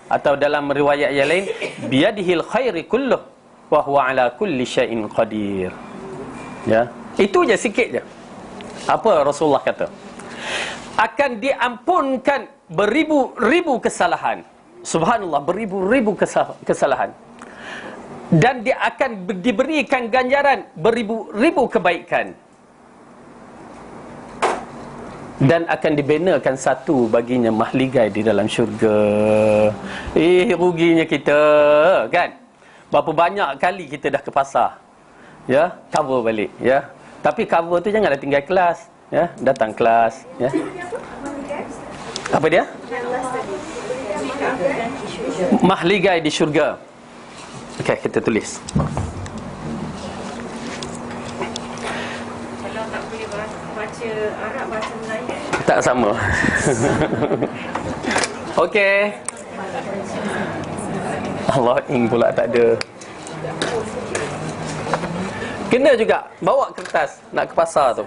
Atau dalam riwayat yang lain, biyadihil khairi kulluh wa huwa ala kulli syai'in qadir. Ya, itu je, sikit je. Apa Rasulullah kata? Akan diampunkan beribu-ribu kesalahan. Subhanallah, beribu-ribu kesalahan. Dan dia akan diberikan ganjaran beribu-ribu kebaikan. Dan akan dibinakan satu baginya mahligai di dalam syurga. Ruginya kita, kan? Berapa banyak kali kita dah ke pasar, ya, cover balik, ya. Tapi cover tu janganlah tinggal kelas, ya, datang kelas, ya. Apa dia? Mahligai di syurga. Okey, kita tulis.
Kalau tak boleh baca Arab, baca Melayu
tak sama. Okey. Allah ing pula tak ada. Kena juga bawa kertas nak ke pasar tu.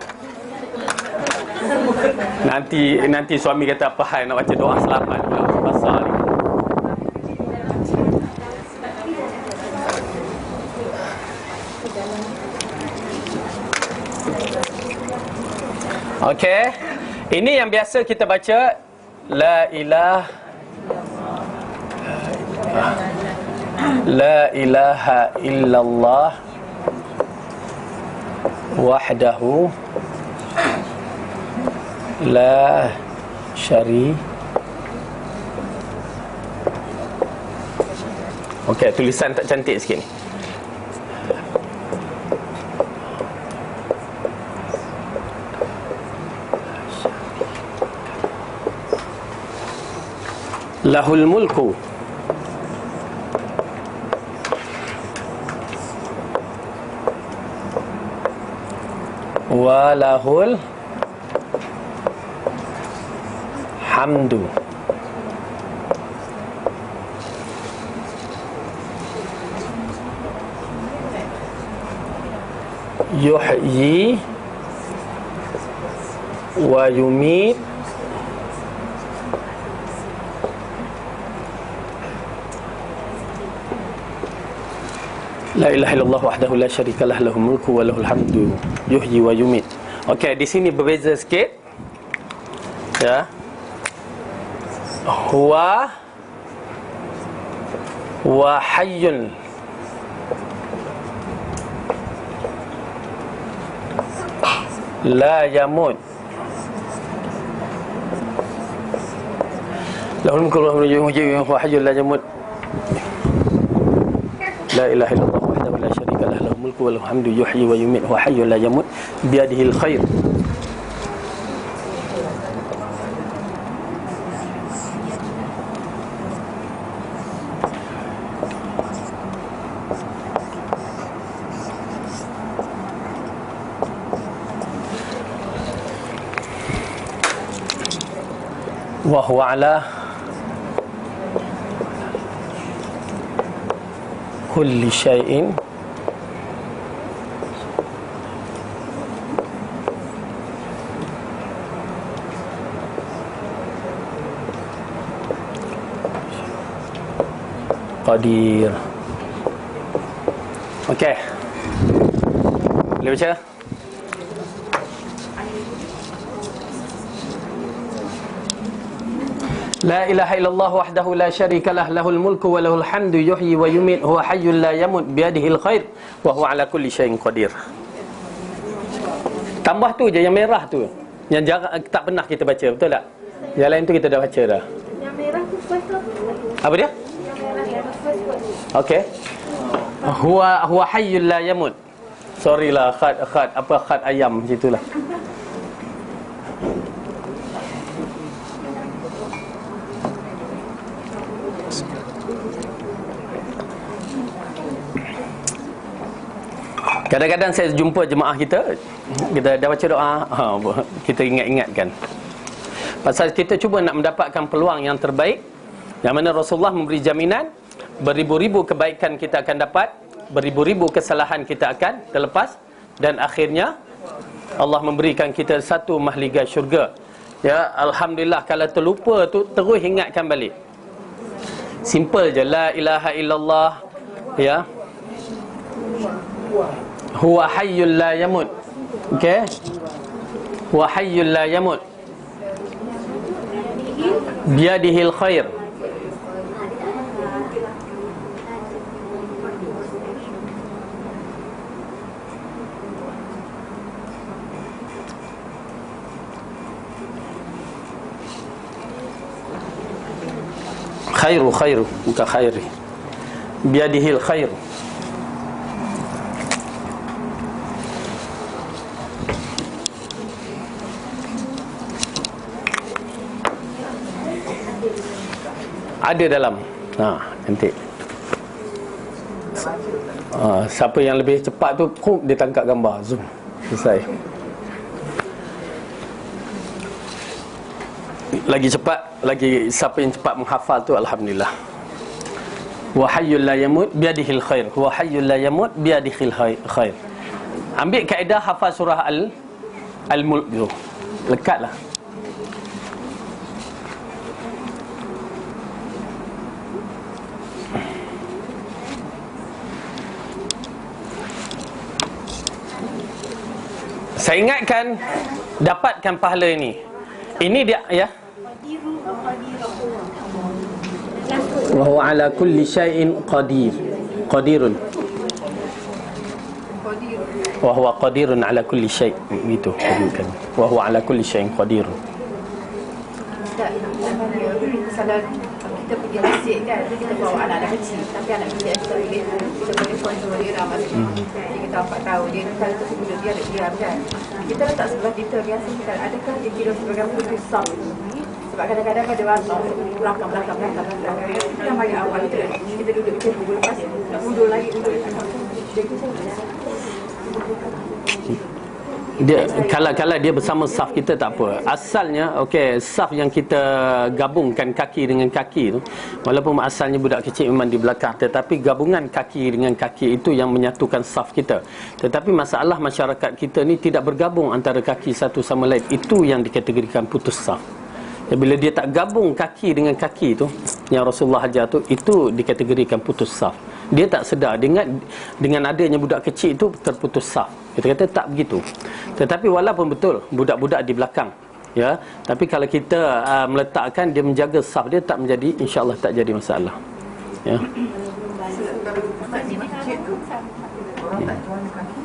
Nanti suami kata apa hal nak baca doa selamat pula ke pasar ni. Okey. Ini yang biasa kita baca, la ilaha illallah wahdahu la syari. Okey, tulisan tak cantik sikit ni. Lahul mulku wa lahul hamdu yuhyi wa yumit La ilaha illallah wahdahu la syarikalah lahul mulku wa lahul hamdu yuhyi wa yumit. Okey, di sini berbeza sikit. Ya. Huwa hayyun la yamut. Lahul mulku wa lahul hamdu huwa hayyun la yamut. La ilaha illallah wahdahu la syarikalah lahul mulku wa lahul hamdu yuhyi wa yumit huwa hayyun la yamut biyadihil khair. Wa huwa ala kulli syai'in qadir. Okey. Boleh baca? La ilaha illallah wahdahu la syarikalah lahul mulku wa lahul hamdu yuhyi wa yumit huwa hayyul la yamut biyadihil khair wa huwa ala kulli syai'in qadir. Tambah tu je yang merah tu, yang jarang tak pernah kita baca, betul tak? Yang lain tu kita dah baca dah.
Yang merah tu first tu.
Apa dia?
Yang merah yang first tu.
Okey. Huwa hayyul la yamut. Sorry lah, khat ayam macam itulah. Kadang-kadang saya jumpa jemaah kita dah baca doa, kita ingat-ingatkan. Pasal kita cuba nak mendapatkan peluang yang terbaik, yang mana Rasulullah memberi jaminan beribu-ribu kebaikan kita akan dapat, beribu-ribu kesalahan kita akan terlepas, dan akhirnya Allah memberikan kita satu mahligai syurga. Ya, alhamdulillah. Kalau terlupa tu, terus ingatkan balik. Simple je, la ilaha illallah, ya. Huwa hayyul la yamut. Okey. Huwa hayyul la yamut biyadihil khair. Khairu bukan khairi. Biyadihil khair. Ada dalam. Nanti. Siapa yang lebih cepat tu, dia tangkap gambar. Zoom. Selesai. Lagi cepat, lagi siapa yang cepat menghafal tu, alhamdulillah. Wa hayyul la yamut biyadihil khair. Wa hayyul la yamut biyadihil khair. Ambil kaedah hafal surah Al-Mulk tu. Lekatlah. Saya ingatkan, dapatkan pahala ini. Ini dia, ya. Wa huwa ala kulli syai'in qadir. Qadirun. Wa huwa qadirun ala kulli syai'. Itu kan. Wa huwa ala kulli syai'in qadirun.
Kesalahan kita pergi masjid kan, kita bawa anak kecil, tapi anak kita extra boleh, kita boleh kontrol dia lah masjid. Jadi kita 4 tahun, dia kalau tersebut dia ada diam kan. Kita letak sebelah kita biasa kita, adakah dia kira sebagai putih sah? Sebab kadang-kadang ada orang belakang. Kita yang bagi awal tu, kita duduk di table, lepas undur lagi.
Dia kalau dia bersama saf kita tak apa. Asalnya okey, saf yang kita gabungkan kaki dengan kaki tu, walaupun asalnya budak kecil memang di belakang, tetapi gabungan kaki dengan kaki itu yang menyatukan saf kita. Tetapi masalah masyarakat kita ni tidak bergabung antara kaki satu sama lain. Itu yang dikategorikan putus saf. Bila dia tak gabung kaki dengan kaki tu, yang Rasulullah ajar tu, itu dikategorikan putus saf. Dia tak sedar dengan adanya budak kecil itu terputus saf. Kita kata tak begitu. Tetapi walaupun betul budak-budak di belakang, ya, tapi kalau kita meletakkan dia menjaga saf dia, tak menjadi, insya-Allah tak jadi masalah. Ya.
Orang tak tuan kaki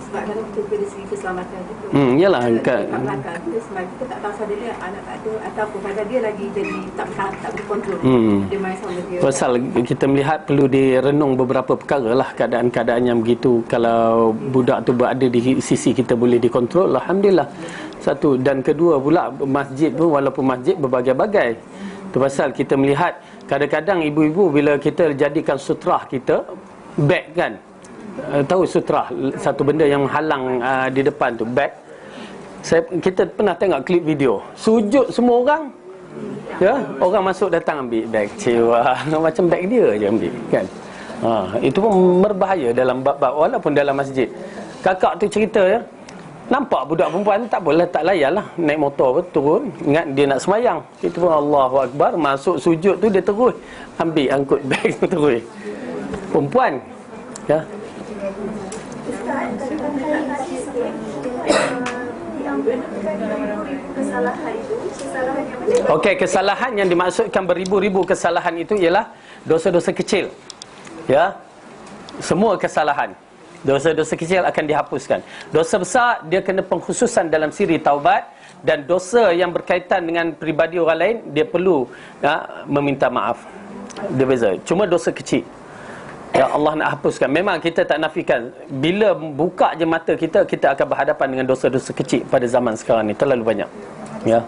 sebab dalam kita dari segi keselamatan juga.
Yalah,
kita sebab kita tak tahu sadar dia anak tak ada ataupun kadang dia lagi jadi tak berkontrol. Dia main sama dia.
Pasal kita melihat perlu direnung beberapa perkara lah, keadaan-keadaan yang begitu. Kalau budak tu berada di sisi kita boleh dikontrol, alhamdulillah. Satu, dan kedua pula masjid pun, walaupun masjid berbagai-bagai. Tu pasal kita melihat kadang-kadang ibu-ibu bila kita jadikan sutrah kita beg kan, tahu sutrah, satu benda yang menghalang di depan tu, beg. Kita pernah tengok klip video, sujud semua orang, ya, orang masuk datang ambil beg, cewa macam beg dia je ambil kan. Itu pun berbahaya dalam bab-bab, walaupun dalam masjid. Kakak tu cerita, ya, nampak budak perempuan tak boleh, tak layan lah, naik motor pun turun, ingat dia nak semayang, itu pun Allahu Akbar, masuk sujud tu dia terus ambil, angkut beg tu terus. Perempuan, ya. Okey, kesalahan yang dimaksudkan beribu-ribu kesalahan itu ialah dosa-dosa kecil. Ya. Semua kesalahan, dosa-dosa kecil akan dihapuskan. Dosa besar dia kena pengkhususan dalam siri taubat, dan dosa yang berkaitan dengan peribadi orang lain dia perlu meminta maaf. Dia beza. Cuma dosa kecil, ya, Allah nak hapuskan. Memang kita tak nafikan, bila buka je mata kita, kita akan berhadapan dengan dosa-dosa kecil pada zaman sekarang ni terlalu banyak. Ya.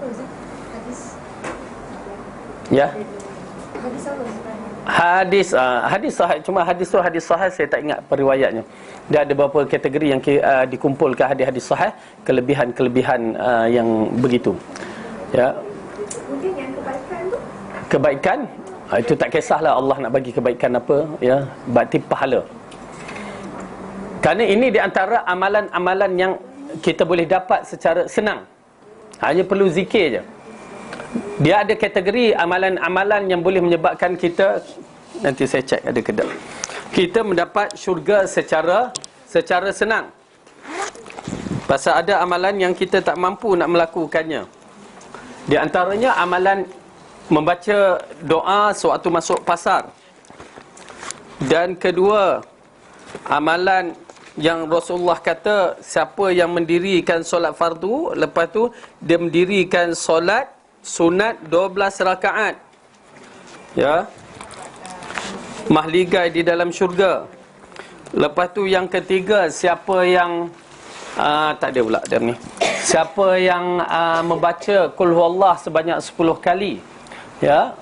Ya. Hadis sahih, cuma hadis sahih saya tak ingat periwayatnya. Dia ada beberapa kategori yang dikumpulkan hadis-hadis sahih, kelebihan-kelebihan yang begitu. Ya.
Mungkin yang kebaikan tu,
Kebaikan itu tak kisahlah Allah nak bagi kebaikan apa, ya, bakti pahala. Kerana ini di antara amalan-amalan yang kita boleh dapat secara senang. Hanya perlu zikir je. Dia ada kategori amalan-amalan yang boleh menyebabkan kita, nanti saya cek ada ke tak, kita mendapat syurga secara senang. Pasal ada amalan yang kita tak mampu nak melakukannya. Di antaranya amalan membaca doa sewaktu masuk pasar. Dan kedua, amalan yang Rasulullah kata, siapa yang mendirikan solat fardu, lepas tu dia mendirikan solat sunat 12 rakaat, ya, mahligai di dalam syurga. Lepas tu yang ketiga, siapa yang tak ada pula dia ni, siapa yang membaca qul huwallah sebanyak 10 kali, ya,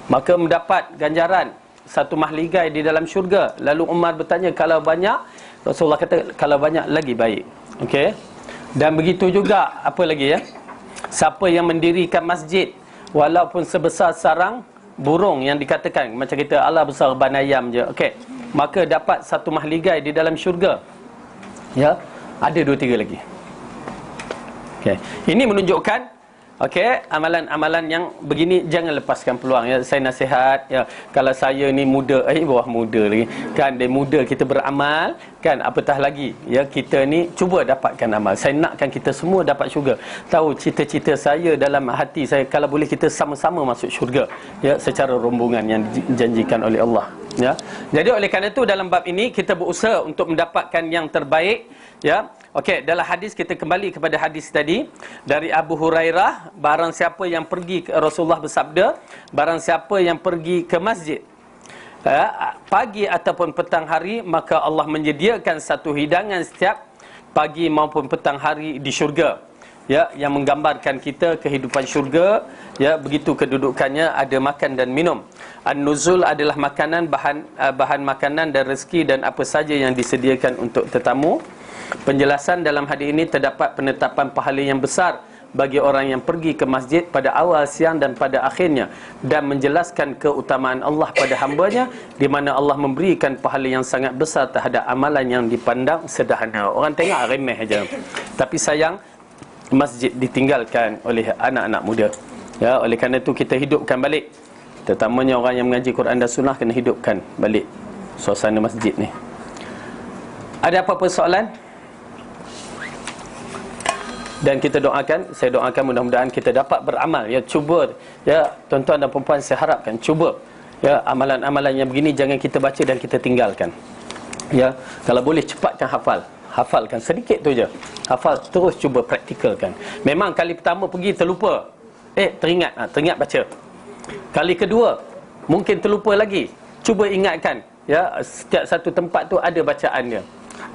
maka mendapat ganjaran satu mahligai di dalam syurga. Lalu Umar bertanya, kalau banyak? Rasulullah kata, kalau banyak lagi baik. Okey. Dan begitu juga, apa lagi, ya, siapa yang mendirikan masjid walaupun sebesar sarang burung, yang dikatakan macam kita Allah besar ban ayam je, okey, maka dapat satu mahligai di dalam syurga. Ya, ada 2-3 lagi. Okey. Ini menunjukkan, okey, amalan-amalan yang begini jangan lepaskan peluang, ya. Saya nasihat, ya, kalau saya ni muda, bawah muda lagi kan, dia muda kita beramal kan, apatah lagi, ya, kita ni cuba dapatkan amal. Saya nakkan kita semua dapat syurga. Tahu cita-cita saya dalam hati saya, kalau boleh kita sama-sama masuk syurga, ya, secara rombongan yang dijanjikan oleh Allah, ya. Jadi oleh kerana itu dalam bab ini kita berusaha untuk mendapatkan yang terbaik, ya. Okey, dalam hadis kita kembali kepada hadis tadi dari Abu Hurairah, barang siapa yang pergi, Rasulullah bersabda, barang siapa yang pergi ke masjid pagi ataupun petang hari, maka Allah menyediakan satu hidangan setiap pagi maupun petang hari di syurga, ya, yang menggambarkan kita kehidupan syurga, ya, begitu kedudukannya, ada makan dan minum. An-nuzul adalah makanan, bahan makanan dan rezeki dan apa saja yang disediakan untuk tetamu. Penjelasan dalam hadis ini terdapat penetapan pahala yang besar bagi orang yang pergi ke masjid pada awal, siang dan pada akhirnya, dan menjelaskan keutamaan Allah pada hambanya, di mana Allah memberikan pahala yang sangat besar terhadap amalan yang dipandang sederhana. Orang tengok remeh aja, tapi sayang masjid ditinggalkan oleh anak-anak muda, ya. Oleh kerana itu kita hidupkan balik, terutamanya orang yang mengaji Quran dan Sunnah kena hidupkan balik suasana masjid ni. Ada apa-apa soalan? Dan kita doakan, saya doakan mudah-mudahan kita dapat beramal. Ya, cuba, ya tuan-tuan dan puan-puan, saya harapkan cuba, ya, amalan-amalan yang begini jangan kita baca dan kita tinggalkan. Ya, kalau boleh cepatkan hafalkan sedikit tu je. Hafal, terus cuba praktikalkan. Memang kali pertama pergi terlupa, teringat baca. Kali kedua mungkin terlupa lagi, cuba ingatkan, ya, setiap satu tempat tu ada bacaan dia.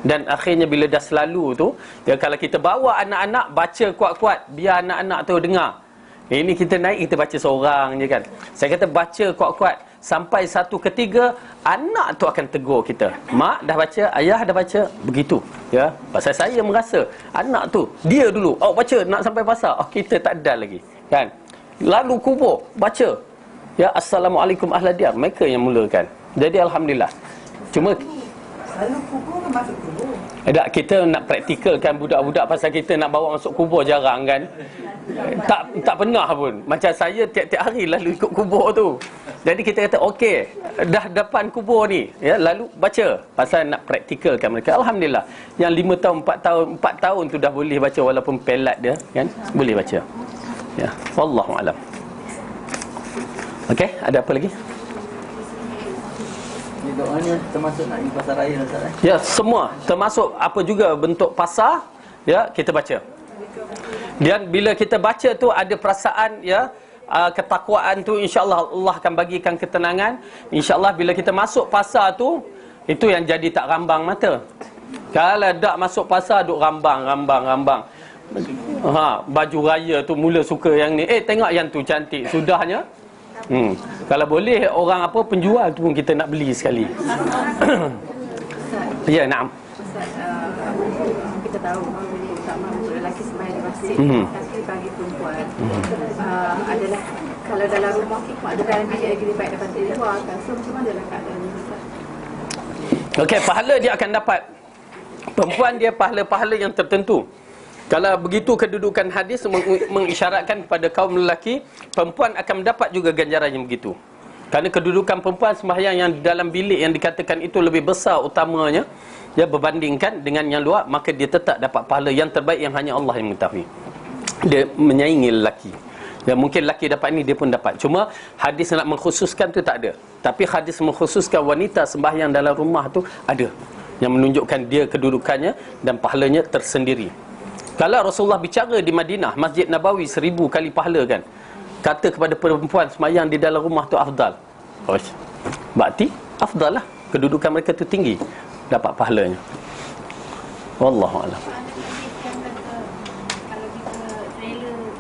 Dan akhirnya bila dah selalu tu, ya, kalau kita bawa anak-anak baca kuat-kuat, biar anak-anak tu dengar. Ini kita naik, kita baca seorang je kan. Saya kata baca kuat-kuat sampai satu ketiga, anak tu akan tegur kita. Mak dah baca, ayah dah baca, begitu. Ya, pasal saya merasa anak tu, dia dulu, baca nak sampai pasal, kita tak ada lagi, kan. Lalu kubur, baca, ya, Assalamualaikum ahla diyar, mereka yang mulakan. Jadi alhamdulillah. Cuma
Lalu kubur ke masuk kubur?
tak, kita nak praktikalkan budak-budak pasal kita nak bawa masuk kubur jarang kan. Tak pernah pun. Macam saya tiap-tiap hari lalu ikut kubur tu. Jadi kita kata okey, dah depan kubur ni, ya, lalu baca pasal nak praktikalkan mereka. Alhamdulillah. Yang 5 tahun, 4 tahun tu dah boleh baca walaupun pelat dia, kan? Boleh baca. Ya, wallahu alam. Okey, ada apa lagi?
Doanya termasuk nak pergi pasar raya Ustaz.
Ya, semua termasuk apa juga bentuk pasar, ya, kita baca. Dan bila kita baca tu ada perasaan, ya, ketakwaan tu, insya-Allah Allah akan bagikan ketenangan. Insya-Allah bila kita masuk pasar tu, itu yang jadi tak rambang mata. Kalau tak masuk pasar duk rambang. Baju raya tu mula suka yang ni. Tengok yang tu cantik, sudahnya. Kalau boleh orang penjual tu pun kita nak beli sekali. Ya, naam.
Kita tahu tak mampu lelaki sembahyang di masjid, tapi bagi perempuan adalah kalau dalam rumah hikmah ada dalam bilik lagi lebih baik daripada di luar kan. So macam mana lah keadaan ni?
Okey, pahala dia akan dapat. Perempuan dia pahala-pahala yang tertentu. Kalau begitu kedudukan hadis mengisyaratkan kepada kaum lelaki, perempuan akan mendapat juga ganjaran yang begitu. Kerana kedudukan perempuan sembahyang yang dalam bilik yang dikatakan itu lebih besar utamanya, ya, berbandingkan dengan yang luar, maka dia tetap dapat pahala yang terbaik yang hanya Allah yang mengetahui. Dia menyaingi lelaki. Ya, mungkin lelaki dapat ini, dia pun dapat. Cuma hadis nak mengkhususkan tu tak ada. Tapi hadis mengkhususkan wanita sembahyang dalam rumah tu ada, yang menunjukkan dia kedudukannya dan pahalanya tersendiri. Kalau Rasulullah bicara di Madinah, Masjid Nabawi 1000 kali pahala kan. Kata kepada perempuan sembahyang di dalam rumah tu afdal. Berarti afdal lah. Kedudukan mereka tu tinggi, dapat pahalanya. Wallahu a'lam.
Kalau kita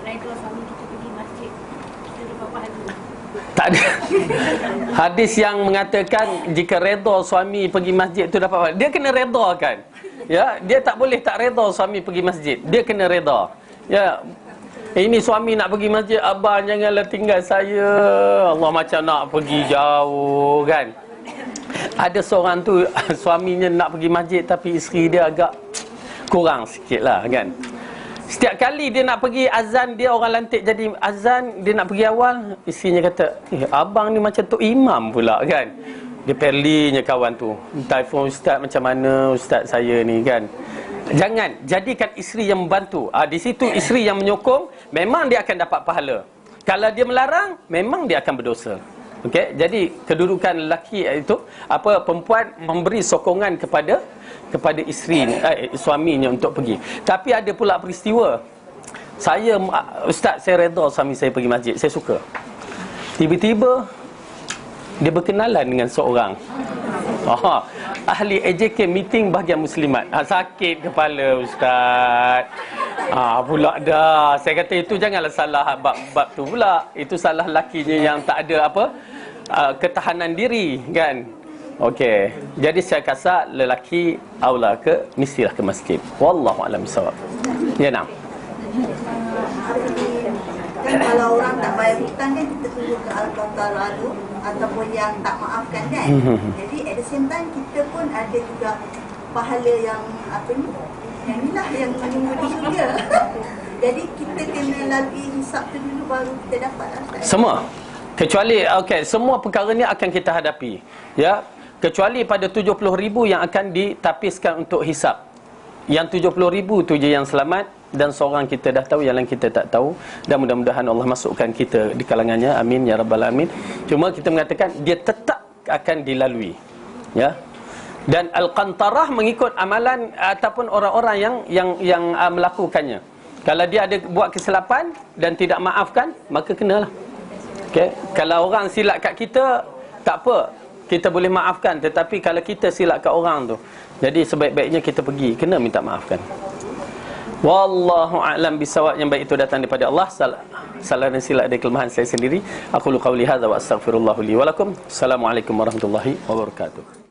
rela suami kita pergi masjid, kita dapat pahala.
Tak ada hadis yang mengatakan jika redha suami pergi masjid tu dapat pahala. Dia kena redha kan. Ya, dia tak boleh tak redha suami pergi masjid. Dia kena redha. Ya, ini suami nak pergi masjid, abang janganlah tinggal saya. Allah, macam nak pergi jauh kan. Ada seorang tu suaminya nak pergi masjid tapi isteri dia agak kurang sikit lah kan. Setiap kali dia nak pergi azan, dia orang lantik jadi azan, dia nak pergi awal, isterinya kata, abang ni macam tu imam pula kan. Dia perlinya kawan tu, telefon ustaz, macam mana ustaz saya ni kan. Jangan jadikan isteri yang membantu. Di situ isteri yang menyokong, memang dia akan dapat pahala. Kalau dia melarang, memang dia akan berdosa. Okey, jadi kedudukan lelaki itu perempuan memberi sokongan kepada isteri suaminya untuk pergi. Tapi ada pula peristiwa, ustaz, saya redha suami saya pergi masjid, saya suka. Tiba-tiba dia berkenalan dengan seorang ahli AJK meeting bahagian muslimat. Sakit kepala ustaz. Pula dah. Saya kata itu janganlah salah bab tu pula. Itu salah lakinya yang tak ada ketahanan diri kan. Okey. Jadi saya rasa lelaki aula mestilah ke masjid. Wallahu a'lam bissawab. Ya, nak.
Kan kalau orang tak bayar hutang kan kita tunggu ke Al-Qatar tu ataupun yang tak maafkan kan. Jadi at the same time kita pun ada juga pahala yang yang inilah yang menunggu di syurga. Jadi kita kena lalui hisap tu dulu baru kita dapat.
Semua. Kecuali semua perkara ni akan kita hadapi. Ya. kecuali pada 70,000 yang akan ditapiskan untuk hisap. Yang 70,000 tu je yang selamat, dan seorang kita dah tahu, yang lain kita tak tahu. Dan mudah-mudahan Allah masukkan kita di kalangannya, amin ya rabbal alamin. Cuma kita mengatakan dia tetap akan dilalui, ya. Dan al-qantarah mengikut amalan ataupun orang-orang yang melakukannya. Kalau dia ada buat kesilapan dan tidak maafkan, maka kenalah. Okey, kalau orang silap kat kita, tak apa, kita boleh maafkan. Tetapi kalau kita silap kat orang tu, jadi sebaik-baiknya kita pergi kena minta maafkan. Wallahu a'lam bisawab. Yang baik itu datang daripada Allah. Salah dan silap dari kelemahan saya sendiri. Aku lu qauli hadza wa astaghfirullah li wa lakum. Assalamualaikum warahmatullahi wabarakatuh.